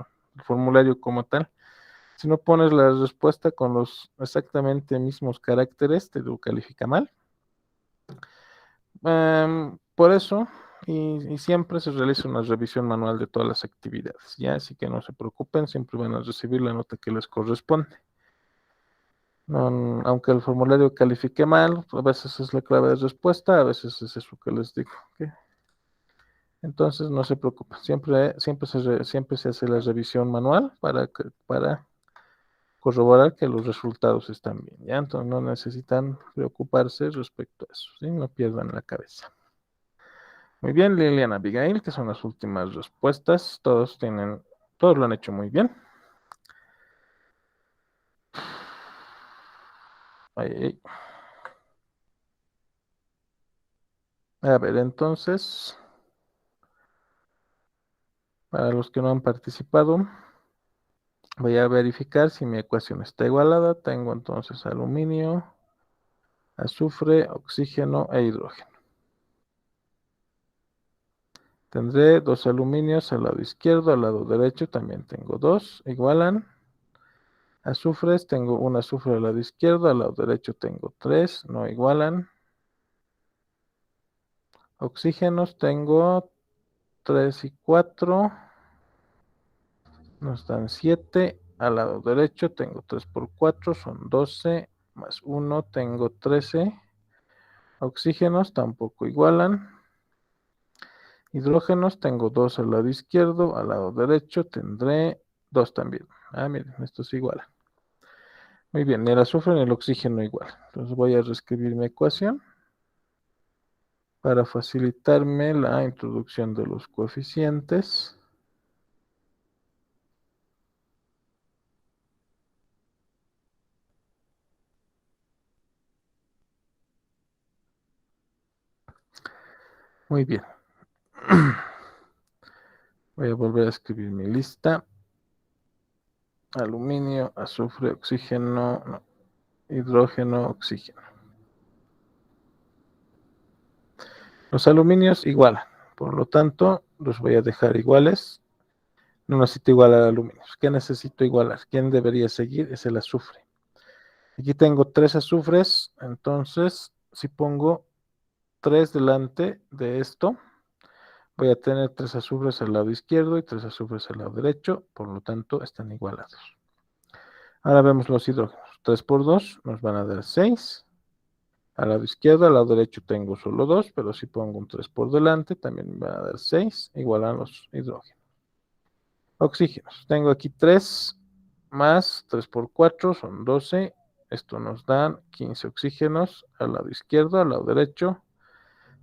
formulario como tal. Si no pones la respuesta con los exactamente mismos caracteres, te lo califica mal. Por eso, y siempre se realiza una revisión manual de todas las actividades, ¿ya? Así que no se preocupen, siempre van a recibir la nota que les corresponde. Aunque el formulario califique mal, a veces es la clave de respuesta, a veces es eso que les digo. ¿Okay? Entonces no se preocupen, siempre se hace la revisión manual para corroborar que los resultados están bien, ¿ya? Entonces no necesitan preocuparse respecto a eso, ¿sí? No pierdan la cabeza. Muy bien, Liliana Abigail, que son las últimas respuestas. Todos lo han hecho muy bien. Ay, ay. A ver, entonces, para los que no han participado, voy a verificar si mi ecuación está igualada. Tengo entonces aluminio, azufre, oxígeno e hidrógeno. Tendré dos aluminios al lado izquierdo, al lado derecho también tengo dos, igualan. Azufres, tengo un azufre al lado izquierdo, al lado derecho tengo tres, no igualan. Oxígenos tengo 3 y 4, nos dan 7. Al lado derecho tengo 3 por 4, son 12, más 1 tengo 13. Oxígenos tampoco igualan. Hidrógenos tengo 2 al lado izquierdo, al lado derecho tendré 2 también. Miren, estos igualan. Muy bien, ni el azufre ni el oxígeno igual. Entonces voy a reescribir mi ecuación para facilitarme la introducción de los coeficientes. Muy bien. Voy a volver a escribir mi lista. Aluminio, azufre, oxígeno, no, hidrógeno, oxígeno. Los aluminios igualan, por lo tanto, los voy a dejar iguales. No necesito igualar aluminios. ¿Qué necesito igualar? ¿Quién debería seguir? Es el azufre. Aquí tengo 3 azufres, entonces si pongo 3 delante de esto, voy a tener 3 azufres al lado izquierdo y 3 azufres al lado derecho, por lo tanto están igualados. Ahora vemos los hidrógenos. 3 por 2 nos van a dar 6. Al lado izquierdo, al lado derecho tengo solo 2, pero si pongo un 3 por delante, también me van a dar 6, igualan los hidrógenos. Oxígenos. Tengo aquí 3 más 3 por 4 son 12. Esto nos dan 15 oxígenos al lado izquierdo, al lado derecho.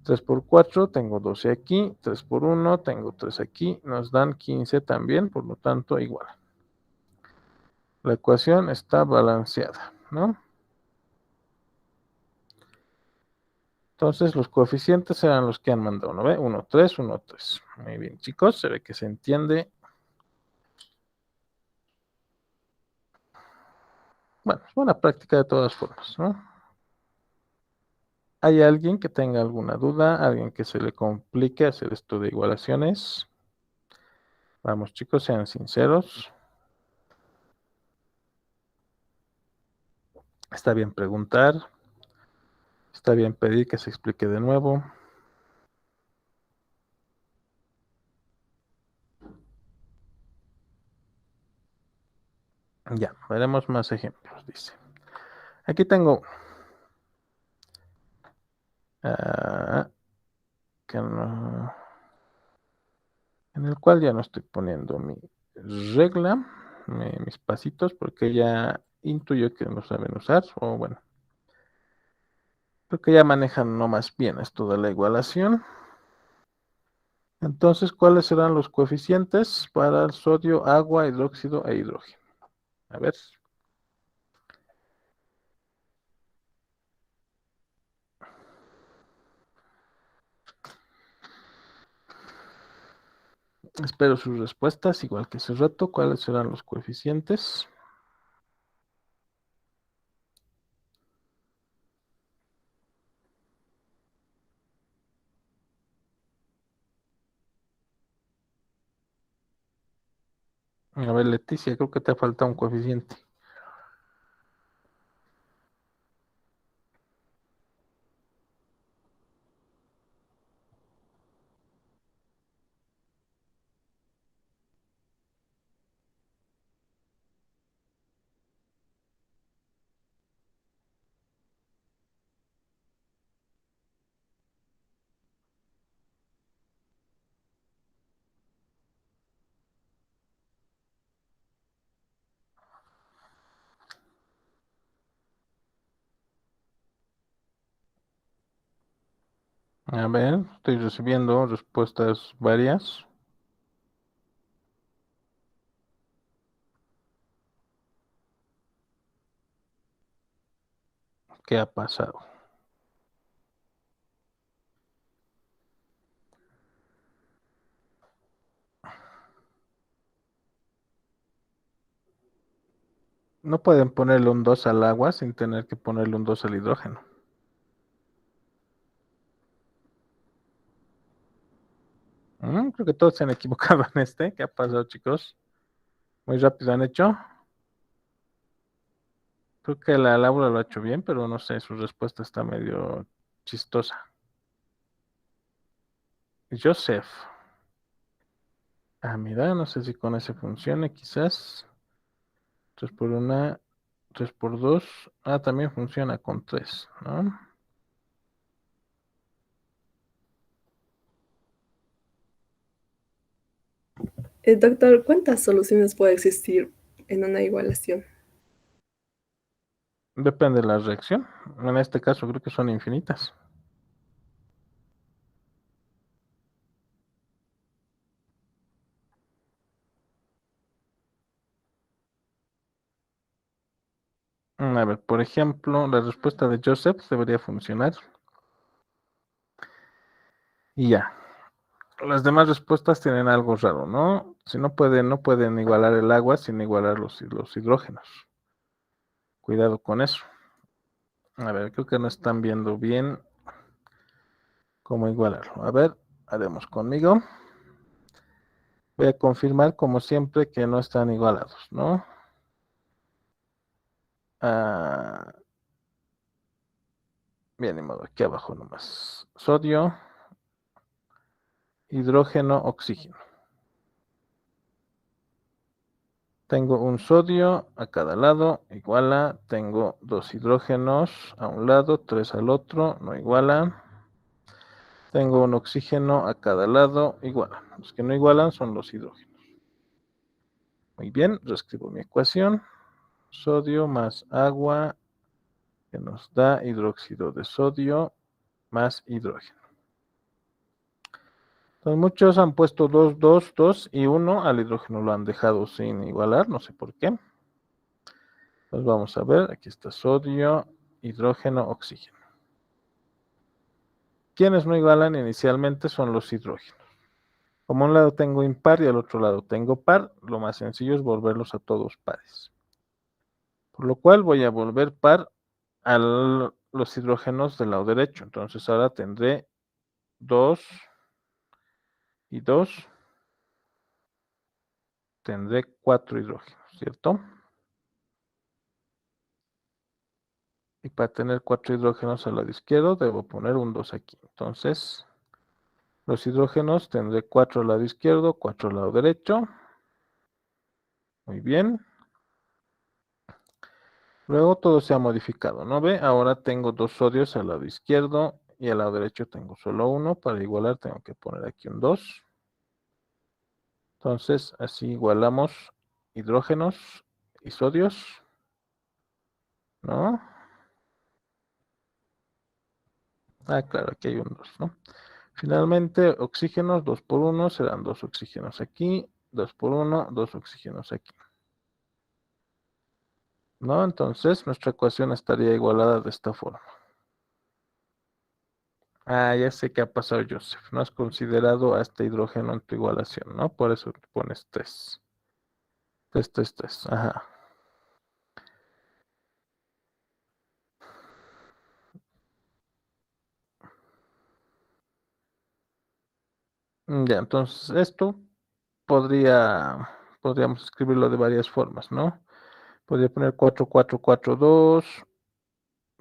3 por 4, tengo 12 aquí. 3 por 1, tengo 3 aquí. Nos dan 15 también, por lo tanto, igual. La ecuación está balanceada, ¿no? Entonces, los coeficientes serán los que han mandado, ¿no ve? 1, 3, 1, 3. Muy bien, chicos, se ve que se entiende. Bueno, es buena práctica de todas formas, ¿no? ¿Hay alguien que tenga alguna duda? ¿Alguien que se le complique hacer esto de igualaciones? Vamos, chicos, sean sinceros. Está bien preguntar. Está bien pedir que se explique de nuevo. Ya, veremos más ejemplos, dice. Aquí tengo que no, en el cual ya no estoy poniendo mi regla, mis pasitos, porque ya intuyo que no saben usar, o bueno, creo que ya manejan no más bien esto de la igualación. Entonces, ¿cuáles serán los coeficientes para el sodio, agua, hidróxido e hidrógeno? A ver. Espero sus respuestas, igual que hace rato. ¿Cuáles serán los coeficientes? A ver, Leticia, creo que te falta un coeficiente. A ver, estoy recibiendo respuestas varias. ¿Qué ha pasado? No pueden ponerle un 2 al agua sin tener que ponerle un 2 al hidrógeno. Creo que todos se han equivocado en este. ¿Qué ha pasado, chicos? Muy rápido han hecho. Creo que la Laura lo ha hecho bien, pero no sé, su respuesta está medio chistosa. Joseph. Ah, mira, no sé si con ese funcione, quizás. 3 por 1, 3 por 2. Ah, también funciona con 3, ¿no? Doctor, ¿cuántas soluciones puede existir en una igualación? Depende de la reacción. En este caso creo que son infinitas. A ver, por ejemplo, la respuesta de Joseph debería funcionar. Y ya. Las demás respuestas tienen algo raro, ¿no? Si no pueden igualar el agua sin igualar los hidrógenos. Cuidado con eso. A ver, creo que no están viendo bien cómo igualarlo. A ver, haremos conmigo. Voy a confirmar, como siempre, que no están igualados, ¿no? Bien, ni modo, aquí abajo nomás. Sodio, hidrógeno, oxígeno. Tengo un sodio a cada lado, iguala. Tengo 2 hidrógenos a un lado, 3 al otro, no iguala. Tengo un oxígeno a cada lado, iguala. Los que no igualan son los hidrógenos. Muy bien, reescribo mi ecuación. Sodio más agua, que nos da hidróxido de sodio, más hidrógeno. Entonces muchos han puesto 2, 2, 2 y 1. Al hidrógeno lo han dejado sin igualar, no sé por qué. Entonces vamos a ver, aquí está sodio, hidrógeno, oxígeno. Quienes no igualan inicialmente son los hidrógenos. Como a un lado tengo impar y al otro lado tengo par, lo más sencillo es volverlos a todos pares. Por lo cual voy a volver par a los hidrógenos del lado derecho. Entonces ahora tendré 2 y 2. Tendré 4 hidrógenos, ¿cierto? Y para tener 4 hidrógenos al lado izquierdo, debo poner un 2 aquí. Entonces, los hidrógenos tendré 4 al lado izquierdo, 4 al lado derecho. Muy bien. Luego todo se ha modificado, ¿no ve? Ahora tengo 2 sodios al lado izquierdo y al lado derecho tengo solo uno. Para igualar tengo que poner aquí un 2. Entonces, así igualamos hidrógenos y sodios, ¿no? Ah, claro, aquí hay un 2, ¿no? Finalmente, oxígenos, 2 por 1, serán 2 oxígenos aquí, 2 por 1, 2 oxígenos aquí. ¿No? Entonces, nuestra ecuación estaría igualada de esta forma. Ah, ya sé qué ha pasado, Joseph. No has considerado a este hidrógeno en tu igualación, ¿no? Por eso pones 3. 3, 3, 3. Ajá. Ya, entonces esto podríamos escribirlo de varias formas, ¿no? Podría poner 4, 4, 4, 2,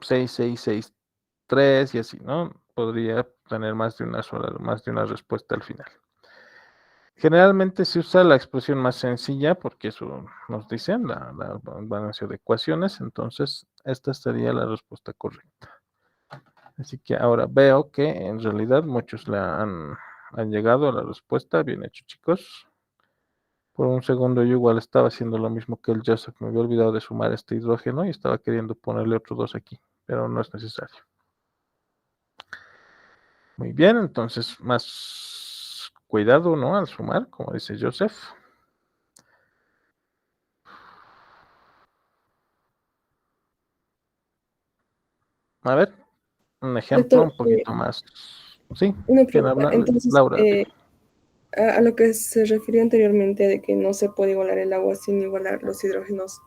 6, 6, 6, 3 y así, ¿no? Podría tener más de una respuesta al final. Generalmente se usa la expresión más sencilla porque eso nos dice la balance de ecuaciones, entonces esta sería la respuesta correcta. Así que ahora veo que en realidad muchos han llegado a la respuesta. Bien hecho, chicos. Por un segundo yo igual estaba haciendo lo mismo que el Joseph. Me había olvidado de sumar este hidrógeno y estaba queriendo ponerle otro 2 aquí, pero no es necesario. Muy bien, entonces más cuidado, ¿no? Al sumar, como dice Joseph. A ver, un ejemplo Doctor, un poquito más. Sí, una ¿quién pregunta. habla? Entonces, Laura. a lo que se refirió anteriormente de que no se puede igualar el agua sin igualar los hidrógenos,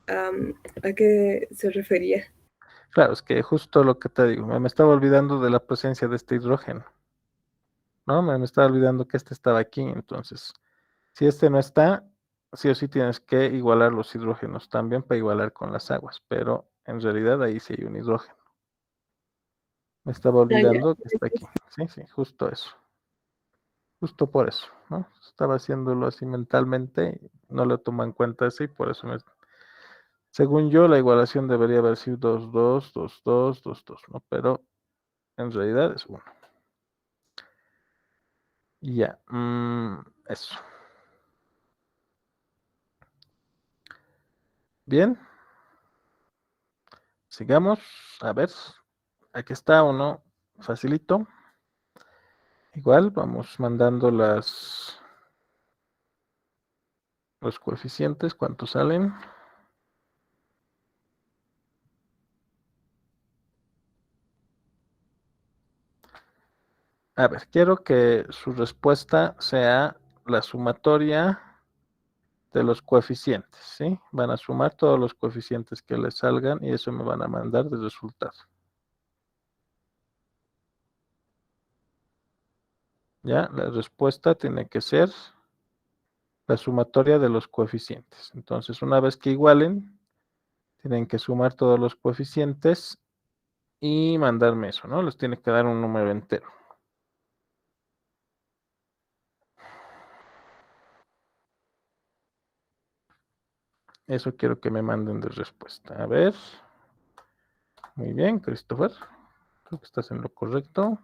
¿a qué se refería? Claro, es que justo lo que te digo, me estaba olvidando de la presencia de este hidrógeno, ¿no? Me estaba olvidando que este estaba aquí, entonces, si este no está, sí o sí tienes que igualar los hidrógenos también para igualar con las aguas, pero en realidad ahí sí hay un hidrógeno. Me estaba Ah, ya. olvidando que está aquí. Sí, sí, justo eso. Justo por eso, ¿no? Estaba haciéndolo así mentalmente, y no lo tomo en cuenta así, por eso según yo, la igualación debería haber sido 2, 2, 2, 2, 2, 2, ¿no? Pero en realidad es 1. Y ya, eso. Bien, sigamos. A ver, aquí está uno, facilito. Igual vamos mandando los coeficientes, cuántos salen. A ver, quiero que su respuesta sea la sumatoria de los coeficientes, ¿sí? Van a sumar todos los coeficientes que les salgan y eso me van a mandar de resultado. ¿Ya? La respuesta tiene que ser la sumatoria de los coeficientes. Entonces, una vez que igualen, tienen que sumar todos los coeficientes y mandarme eso, ¿no? Les tiene que dar un número entero. Eso quiero que me manden de respuesta. A ver. Muy bien, Christopher. Creo que estás en lo correcto.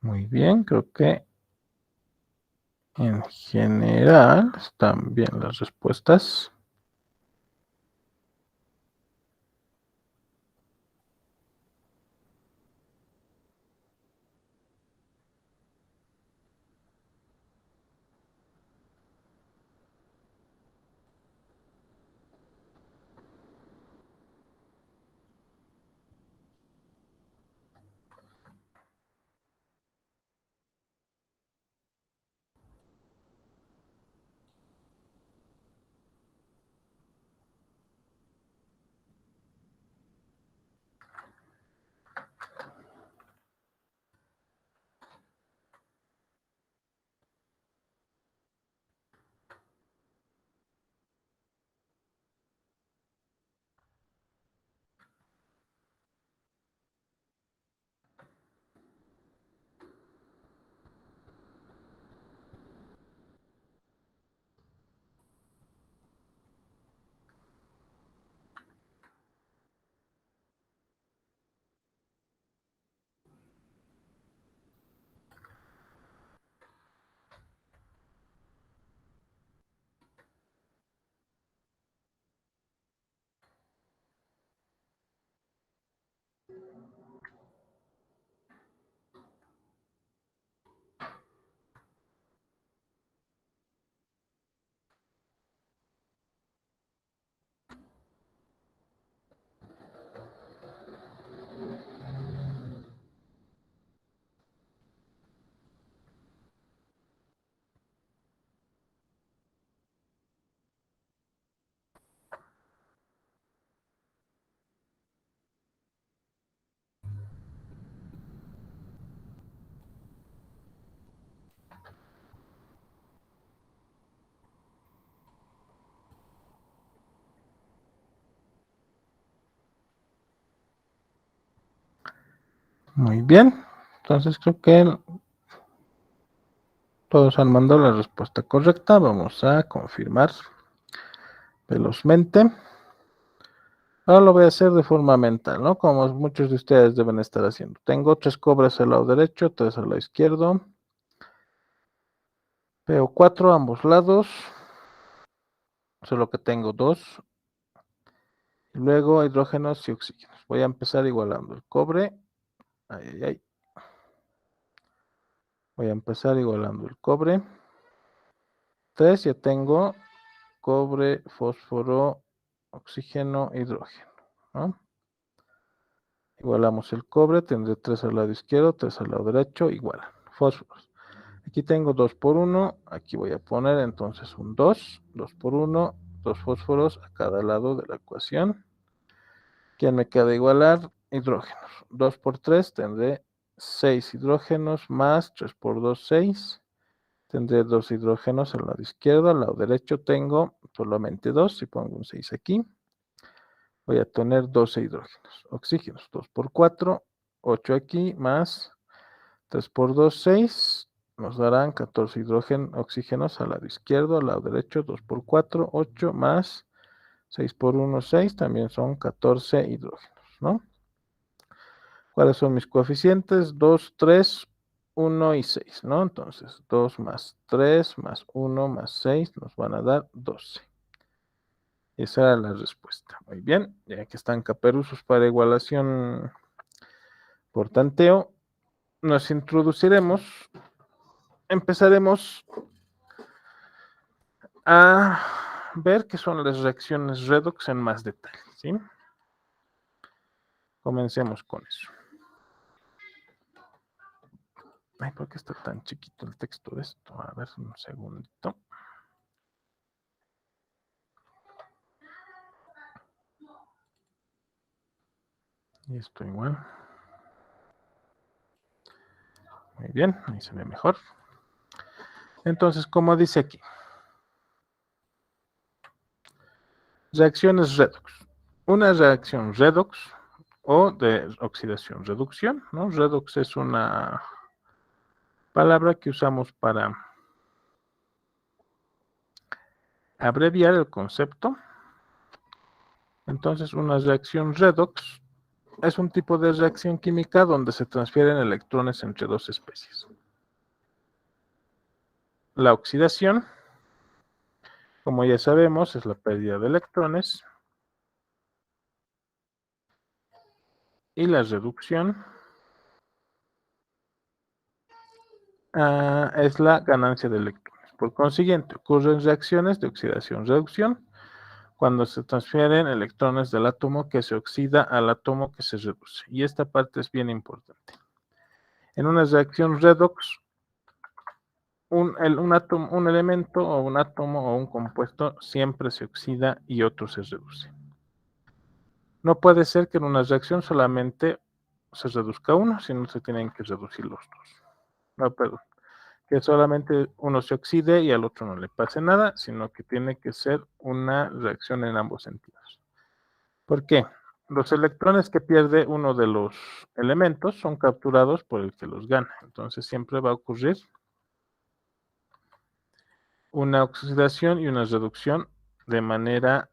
Muy bien, creo que en general están bien las respuestas. Muy bien. Entonces creo que todos han mandado la respuesta correcta. Vamos a confirmar velozmente. Ahora lo voy a hacer de forma mental, ¿no? Como muchos de ustedes deben estar haciendo. Tengo 3 cobras al lado derecho, 3 al lado izquierdo. Veo 4 a ambos lados. Solo que tengo 2. Y luego hidrógenos y oxígenos. Voy a empezar igualando el cobre. Ay, ay, ay. Voy a empezar igualando el cobre. 3, ya tengo cobre, fósforo, oxígeno, hidrógeno, ¿no? Igualamos el cobre, tendré 3 al lado izquierdo, 3 al lado derecho, igualan. Fósforos. Aquí tengo 2 por 1, aquí voy a poner entonces un 2, 2 por 1, 2 fósforos a cada lado de la ecuación. ¿Quién me queda igualar? Hidrógenos. 2 por 3 tendré 6 hidrógenos más 3 por 2, 6. Tendré 2 hidrógenos al lado izquierdo, al lado derecho tengo solamente 2, si pongo un 6 aquí. voy a tener 12 hidrógenos. Oxígenos, 2 por 4, 8 aquí, más 3 por 2, 6. Nos darán 14 oxígenos al lado izquierdo, al lado derecho, 2 por 4, 8, más 6 por 1, 6. También son 14 hidrógenos, ¿no? ¿Cuáles son mis coeficientes? 2, 3, 1 y 6, ¿no? Entonces, 2 más 3 más 1 más 6 nos van a dar 12. Esa era la respuesta. Muy bien, ya que están caperuzos para igualación por tanteo, nos introduciremos, empezaremos a ver qué son las reacciones redox en más detalle, ¿sí? Comencemos con eso. Ay, ¿por qué está tan chiquito el texto de esto? A ver, un segundito. Y esto igual. Muy bien, ahí se ve mejor. Entonces, como dice aquí, reacciones redox. Una reacción redox o de oxidación-reducción, ¿no? Redox es una palabra que usamos para abreviar el concepto. Entonces, una reacción redox es un tipo de reacción química donde se transfieren electrones entre dos especies. La oxidación, como ya sabemos, es la pérdida de electrones. Y la reducción es la ganancia de electrones. Por consiguiente, ocurren reacciones de oxidación-reducción cuando se transfieren electrones del átomo que se oxida al átomo que se reduce. Y esta parte es bien importante. En una reacción redox, un elemento o un átomo o un compuesto siempre se oxida y otro se reduce. No puede ser que en una reacción solamente se reduzca uno, sino se tienen que reducir los dos. No, perdón. Que solamente uno se oxide y al otro no le pase nada, sino que tiene que ser una reacción en ambos sentidos. ¿Por qué? Los electrones que pierde uno de los elementos son capturados por el que los gana. Entonces siempre va a ocurrir una oxidación y una reducción de manera,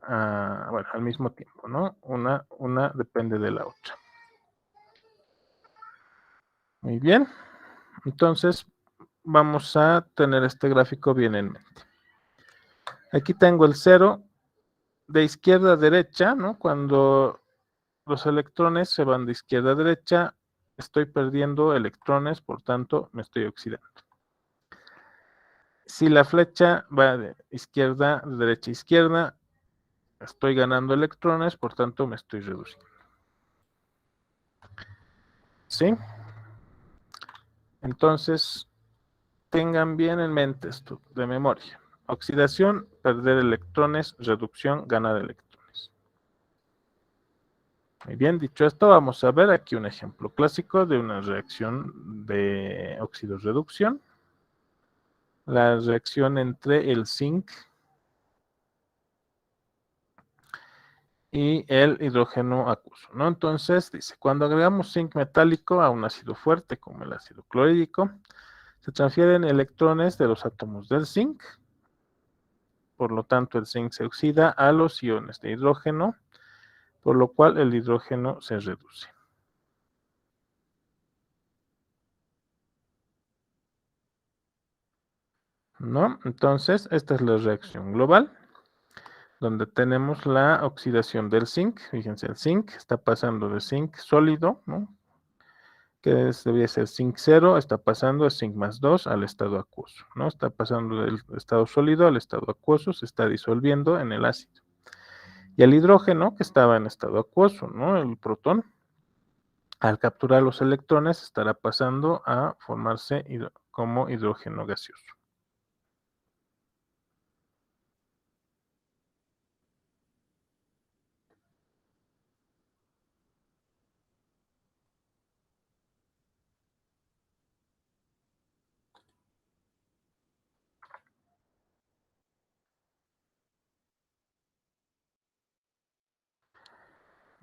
bueno, al mismo tiempo, ¿no? Una depende de la otra. Muy bien. Entonces vamos a tener este gráfico bien en mente. Aquí tengo el 0 de izquierda a derecha, ¿no? Cuando los electrones se van de izquierda a derecha, estoy perdiendo electrones, por tanto, me estoy oxidando. Si la flecha va de izquierda, de derecha a izquierda, estoy ganando electrones, por tanto, me estoy reduciendo. ¿Sí? Entonces, tengan bien en mente esto de memoria. Oxidación, perder electrones, reducción, ganar electrones. Muy bien, dicho esto, vamos a ver aquí un ejemplo clásico de una reacción de óxido-reducción. La reacción entre el zinc y el hidrógeno acuoso, ¿no? Entonces, dice, cuando agregamos zinc metálico a un ácido fuerte como el ácido clorhídrico, se transfieren electrones de los átomos del zinc, por lo tanto el zinc se oxida a los iones de hidrógeno, por lo cual el hidrógeno se reduce. ¿No? Entonces, esta es la reacción global, donde tenemos la oxidación del zinc. Fíjense, el zinc está pasando de zinc sólido, ¿no? Que debía ser zinc 0, está pasando de zinc más 2 al estado acuoso, ¿no? Está pasando del estado sólido al estado acuoso, se está disolviendo en el ácido. Y el hidrógeno, que estaba en estado acuoso, ¿no? El protón, al capturar los electrones, estará pasando a formarse como hidrógeno gaseoso.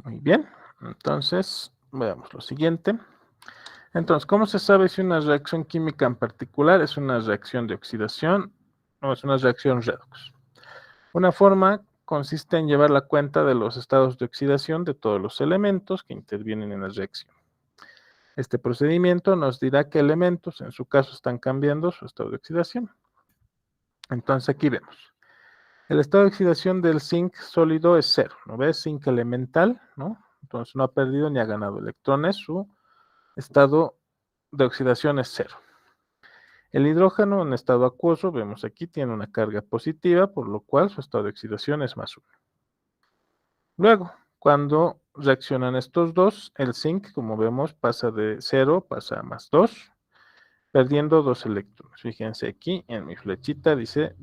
Muy bien, entonces veamos lo siguiente. Entonces, ¿cómo se sabe si una reacción química en particular es una reacción de oxidación o es una reacción redox? Una forma consiste en llevar la cuenta de los estados de oxidación de todos los elementos que intervienen en la reacción. Este procedimiento nos dirá qué elementos, en su caso, están cambiando su estado de oxidación. Entonces, aquí vemos. El estado de oxidación del zinc sólido es 0, ¿no ves? Zinc elemental, ¿no? Entonces, no ha perdido ni ha ganado electrones, su estado de oxidación es 0. El hidrógeno en estado acuoso, vemos aquí, tiene una carga positiva, por lo cual su estado de oxidación es +1. Luego, cuando reaccionan estos dos, el zinc, como vemos, pasa de 0, pasa a +2, perdiendo 2 electrones. Fíjense aquí, en mi flechita dice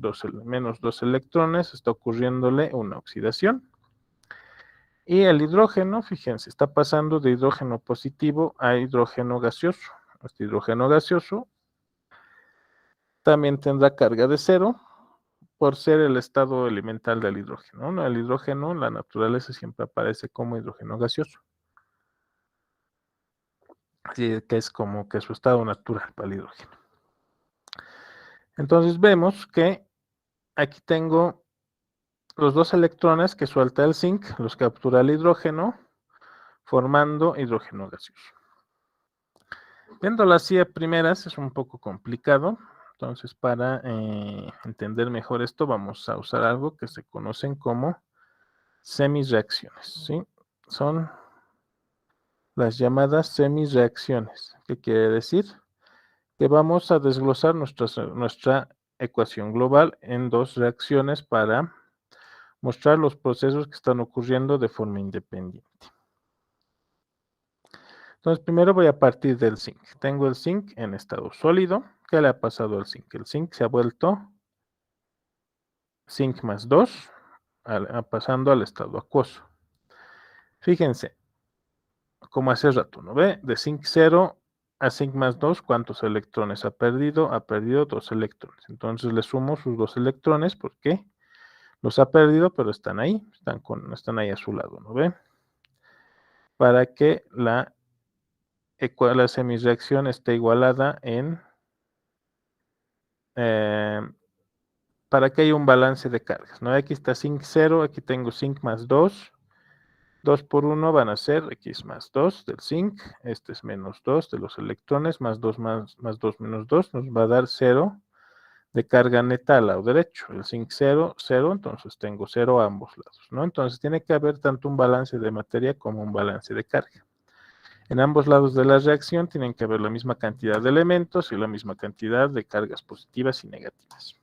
menos 2 electrones, está ocurriéndole una oxidación. Y el hidrógeno, fíjense, está pasando de hidrógeno positivo a hidrógeno gaseoso. Este hidrógeno gaseoso también tendrá carga de 0 por ser el estado elemental del hidrógeno, ¿no? El hidrógeno en la naturaleza siempre aparece como hidrógeno gaseoso. Así que es como que su estado natural para el hidrógeno. Entonces vemos que aquí tengo los 2 electrones que suelta el zinc, los captura el hidrógeno, formando hidrógeno gaseoso. Viéndolo así a primeras es un poco complicado. Entonces, para entender mejor esto, vamos a usar algo que se conocen como semirreacciones, ¿sí? Son las llamadas semirreacciones. ¿Qué quiere decir? Que vamos a desglosar nuestra ecuación global en 2 reacciones para mostrar los procesos que están ocurriendo de forma independiente. Entonces, primero voy a partir del zinc. Tengo el zinc en estado sólido. ¿Qué le ha pasado al zinc? El zinc se ha vuelto zinc +2, pasando al estado acuoso. Fíjense, como hace rato, ¿no ve? De zinc 0 a zinc +2, ¿cuántos electrones ha perdido? Ha perdido 2 electrones. Entonces le sumo sus 2 electrones porque los ha perdido, pero están ahí, están ahí a su lado, ¿no ve? Para que la semirreacción esté igualada para que haya un balance de cargas, ¿no? Aquí está zinc 0, aquí tengo zinc +2, 2 por 1 van a ser X +2 del zinc, este es -2 de los electrones, +2 más 2 menos 2, nos va a dar 0 de carga neta al lado derecho, el zinc 0, 0, entonces tengo 0 a ambos lados, ¿no? Entonces tiene que haber tanto un balance de materia como un balance de carga. En ambos lados de la reacción tienen que haber la misma cantidad de elementos y la misma cantidad de cargas positivas y negativas.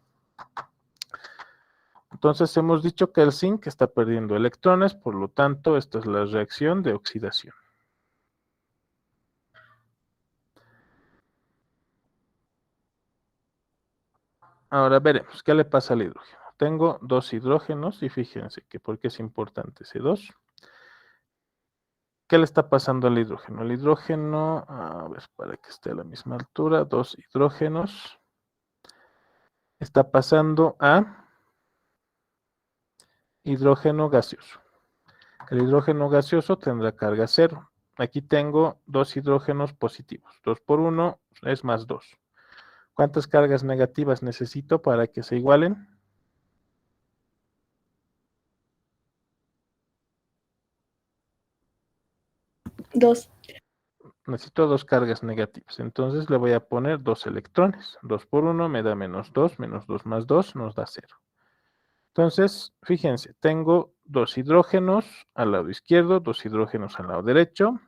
Entonces hemos dicho que el zinc está perdiendo electrones, por lo tanto, esta es la reacción de oxidación. Ahora veremos, ¿qué le pasa al hidrógeno? Tengo 2 hidrógenos y fíjense que por qué es importante ese 2. ¿Qué le está pasando al hidrógeno? El hidrógeno, a ver, para que esté a la misma altura, 2 hidrógenos, está pasando a hidrógeno gaseoso. El hidrógeno gaseoso tendrá carga 0. Aquí tengo 2 hidrógenos positivos. 2 por 1 es +2. ¿Cuántas cargas negativas necesito para que se igualen? 2. Necesito 2 cargas negativas. Entonces le voy a poner 2 electrones. 2 por 1 me da -2, -2 más 2 nos da 0. Entonces, fíjense, tengo 2 hidrógenos al lado izquierdo, 2 hidrógenos al lado derecho.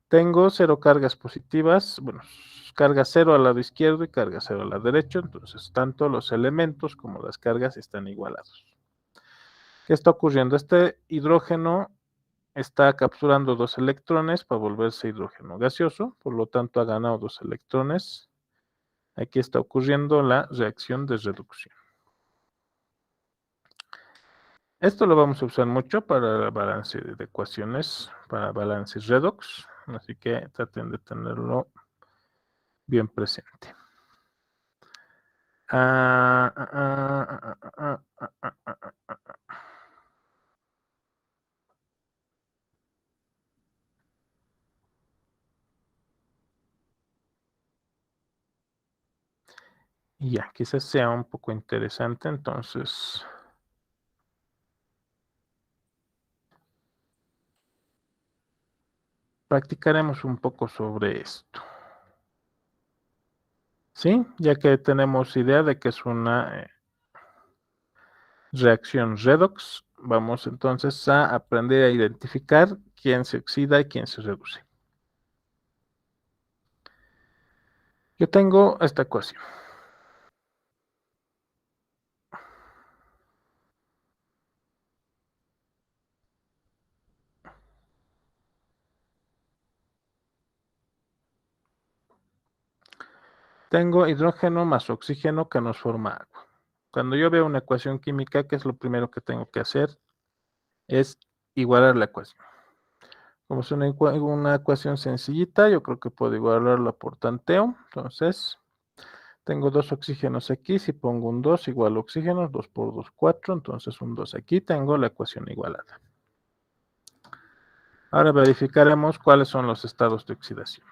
Tengo 0 cargas positivas, bueno, carga 0 al lado izquierdo y carga 0 al lado derecho. Entonces, tanto los elementos como las cargas están igualados. ¿Qué está ocurriendo? Este hidrógeno está capturando 2 electrones para volverse hidrógeno gaseoso, por lo tanto ha ganado 2 electrones. Aquí está ocurriendo la reacción de reducción. Esto lo vamos a usar mucho para el balance de ecuaciones, para balances redox, así que traten de tenerlo bien presente. Y ya, quizás sea un poco interesante, entonces practicaremos un poco sobre esto. ¿Sí? Ya que tenemos idea de que es una reacción redox, vamos entonces a aprender a identificar quién se oxida y quién se reduce. Yo tengo esta ecuación. Tengo hidrógeno más oxígeno que nos forma agua. Cuando yo veo una ecuación química, ¿qué es lo primero que tengo que hacer? Es igualar la ecuación. Como es una ecuación sencillita, yo creo que puedo igualarla por tanteo. Entonces, tengo dos oxígenos aquí. Si pongo un 2 igual a oxígenos, 2 por 2, 4. Entonces, un 2 aquí. Tengo la ecuación igualada. Ahora verificaremos cuáles son los estados de oxidación.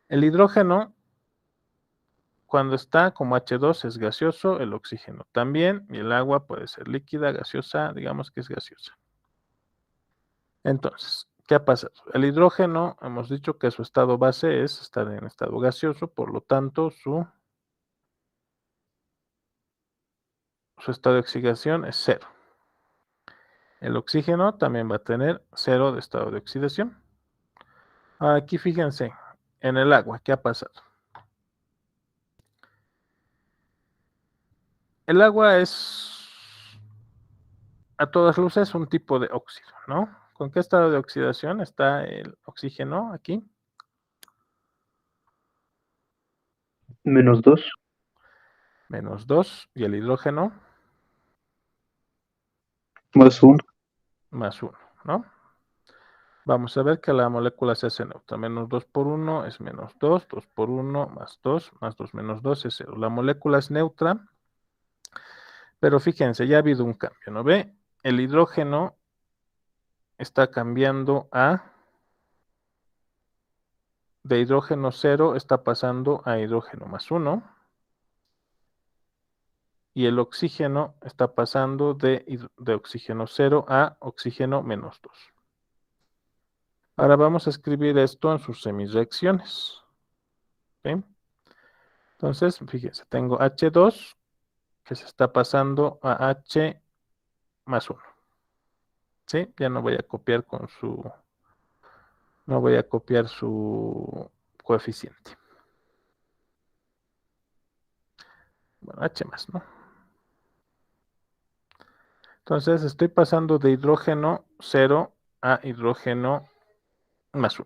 El hidrógeno, cuando está como H2, es gaseoso, el oxígeno también, y el agua puede ser líquida, gaseosa, digamos que es gaseosa. Entonces, ¿qué ha pasado? El hidrógeno, hemos dicho que su estado base es estar en estado gaseoso, por lo tanto, su estado de oxidación es 0. El oxígeno también va a tener 0 de estado de oxidación. Aquí fíjense, en el agua, ¿qué ha pasado? El agua es, a todas luces, un tipo de óxido, ¿no? ¿Con qué estado de oxidación está el oxígeno aquí? -2. -2, y el hidrógeno +1. +1, ¿no? Vamos a ver que la molécula se hace neutra. -2 por 1 es -2, 2 por 1 +2, +2 menos 2 es 0. La molécula es neutra, pero fíjense, ya ha habido un cambio, ¿no ve? El hidrógeno está cambiando de hidrógeno 0 está pasando a hidrógeno +1, y el oxígeno está pasando de oxígeno 0 a oxígeno -2. Ahora vamos a escribir esto en sus semireacciones. ¿Sí? Entonces, fíjense, tengo H2 que se está pasando a H +1. ¿Sí? Ya no voy a copiar no voy a copiar su coeficiente. Bueno, H más, ¿no? Entonces estoy pasando de hidrógeno 0 a hidrógeno +1.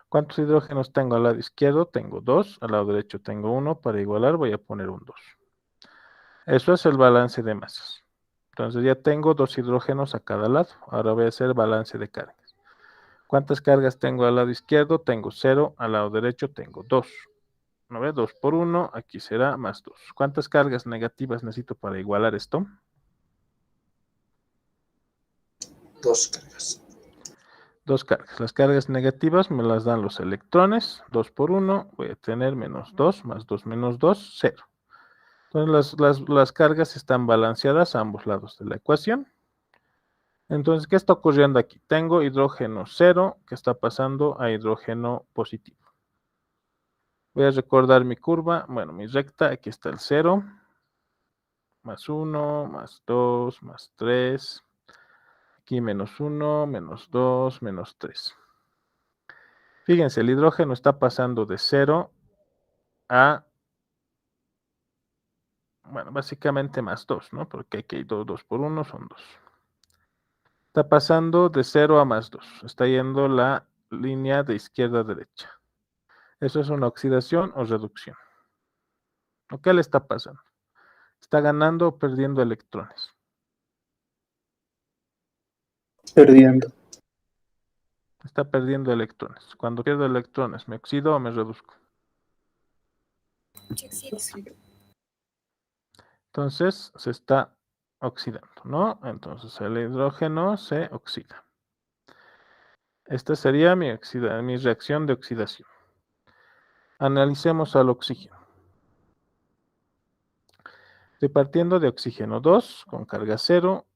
¿Cuántos hidrógenos tengo al lado izquierdo? Tengo 2, al lado derecho tengo 1, para igualar voy a poner un 2. Eso es el balance de masas. Entonces ya tengo 2 hidrógenos a cada lado. Ahora voy a hacer balance de cargas. ¿Cuántas cargas tengo al lado izquierdo? Tengo 0, al lado derecho tengo 2. ¿No ve? 2 por 1, aquí será +2. ¿Cuántas cargas negativas necesito para igualar esto? 2 cargas. 2 cargas. Las cargas negativas me las dan los electrones. 2 por 1, voy a tener -2, +2 menos 2, 0. Entonces las cargas están balanceadas a ambos lados de la ecuación. Entonces, ¿qué está ocurriendo aquí? Tengo hidrógeno 0 que está pasando a hidrógeno positivo. Voy a recordar mi curva, bueno, mi recta, aquí está el 0, +1, +2, +3, aquí -1, -2, -3. Fíjense, el hidrógeno está pasando de 0 a, bueno, básicamente +2, ¿no? Porque aquí hay 2 por 1 son 2. Está pasando de 0 a +2. Está yendo la línea de izquierda a derecha. ¿Eso es una oxidación o reducción? ¿O qué le está pasando? ¿Está ganando o perdiendo electrones? Perdiendo. Está perdiendo electrones. Cuando pierdo electrones, ¿me oxido o me reduzco? Entonces se está oxidando, ¿no? Entonces el hidrógeno se oxida. Esta sería mi reacción de oxidación. Analicemos al oxígeno. Estoy partiendo de oxígeno 2 con carga 0.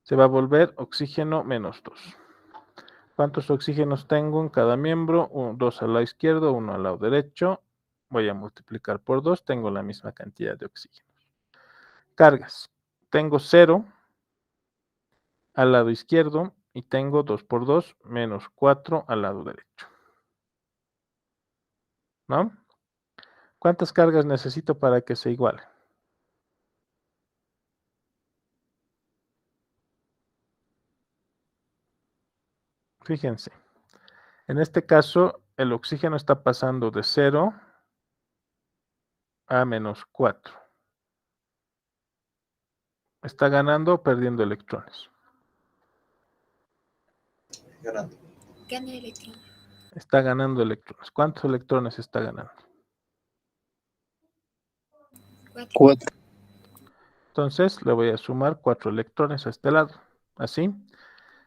Se va a volver oxígeno menos 2. ¿Cuántos oxígenos tengo en cada miembro? 2 al lado izquierdo, 1 al lado derecho. Voy a multiplicar por 2, tengo la misma cantidad de oxígenos. Cargas. Tengo 0 al lado izquierdo y tengo 2 por 2 menos 4 al lado derecho. ¿No? ¿Cuántas cargas necesito para que se iguale? Fíjense. En este caso, el oxígeno está pasando de 0 a menos 4. ¿Está ganando o perdiendo electrones? Ganando. Gana electrón. Está ganando electrones. ¿Cuántos electrones está ganando? 4. 4. Entonces le voy a sumar 4 electrones a este lado. Así.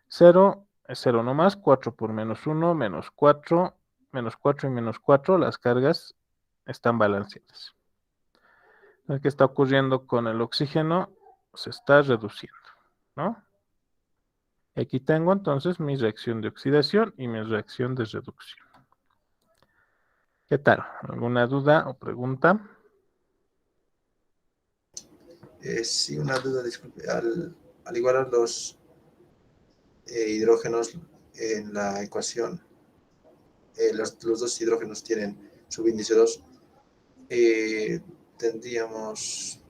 0 es 0 nomás. 4 por menos 1, menos 4. Menos 4 y menos 4. Las cargas están balanceadas. ¿Qué está ocurriendo con el oxígeno? Se está reduciendo, ¿no? Aquí tengo entonces mi reacción de oxidación y mi reacción de reducción. ¿Qué tal? ¿Alguna duda o pregunta? Sí, una duda, disculpe. Al igualar los hidrógenos en la ecuación, los dos hidrógenos tienen subíndice 2, tendríamos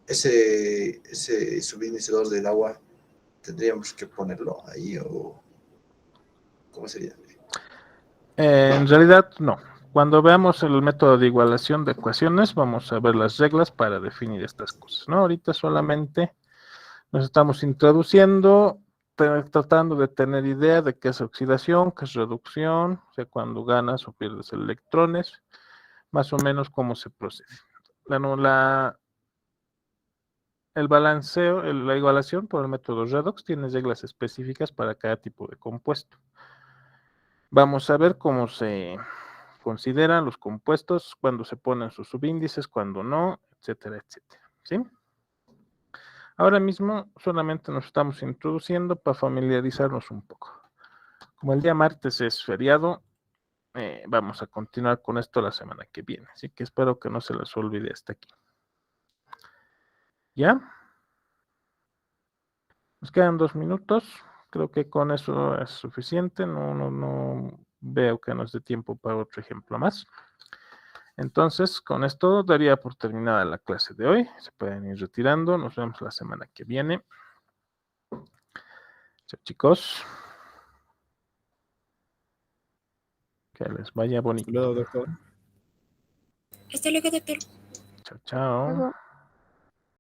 ese subíndice 2 del agua, tendríamos que ponerlo ahí o ¿cómo sería? En realidad, no. Cuando veamos el método de igualación de ecuaciones, vamos a ver las reglas para definir estas cosas, ¿no? Ahorita solamente nos estamos introduciendo, tratando de tener idea de qué es oxidación, qué es reducción, o sea, cuando ganas o pierdes electrones, más o menos cómo se procede. El balanceo, la igualación por el método redox tiene reglas específicas para cada tipo de compuesto. Vamos a ver cómo se consideran los compuestos, cuando se ponen sus subíndices, cuando no, etcétera, etcétera. ¿Sí? Ahora mismo solamente nos estamos introduciendo para familiarizarnos un poco. Como el día martes es feriado, vamos a continuar con esto la semana que viene. Así que espero que no se les olvide hasta aquí. ¿Ya? Nos quedan 2 minutos. Creo que con eso es suficiente. No veo que nos dé tiempo para otro ejemplo más. Entonces, con esto daría por terminada la clase de hoy. Se pueden ir retirando. Nos vemos la semana que viene. Chao, chicos. Que les vaya bonito. Hasta luego, doctor. Hasta luego, doctor. Chao, chao. Luego.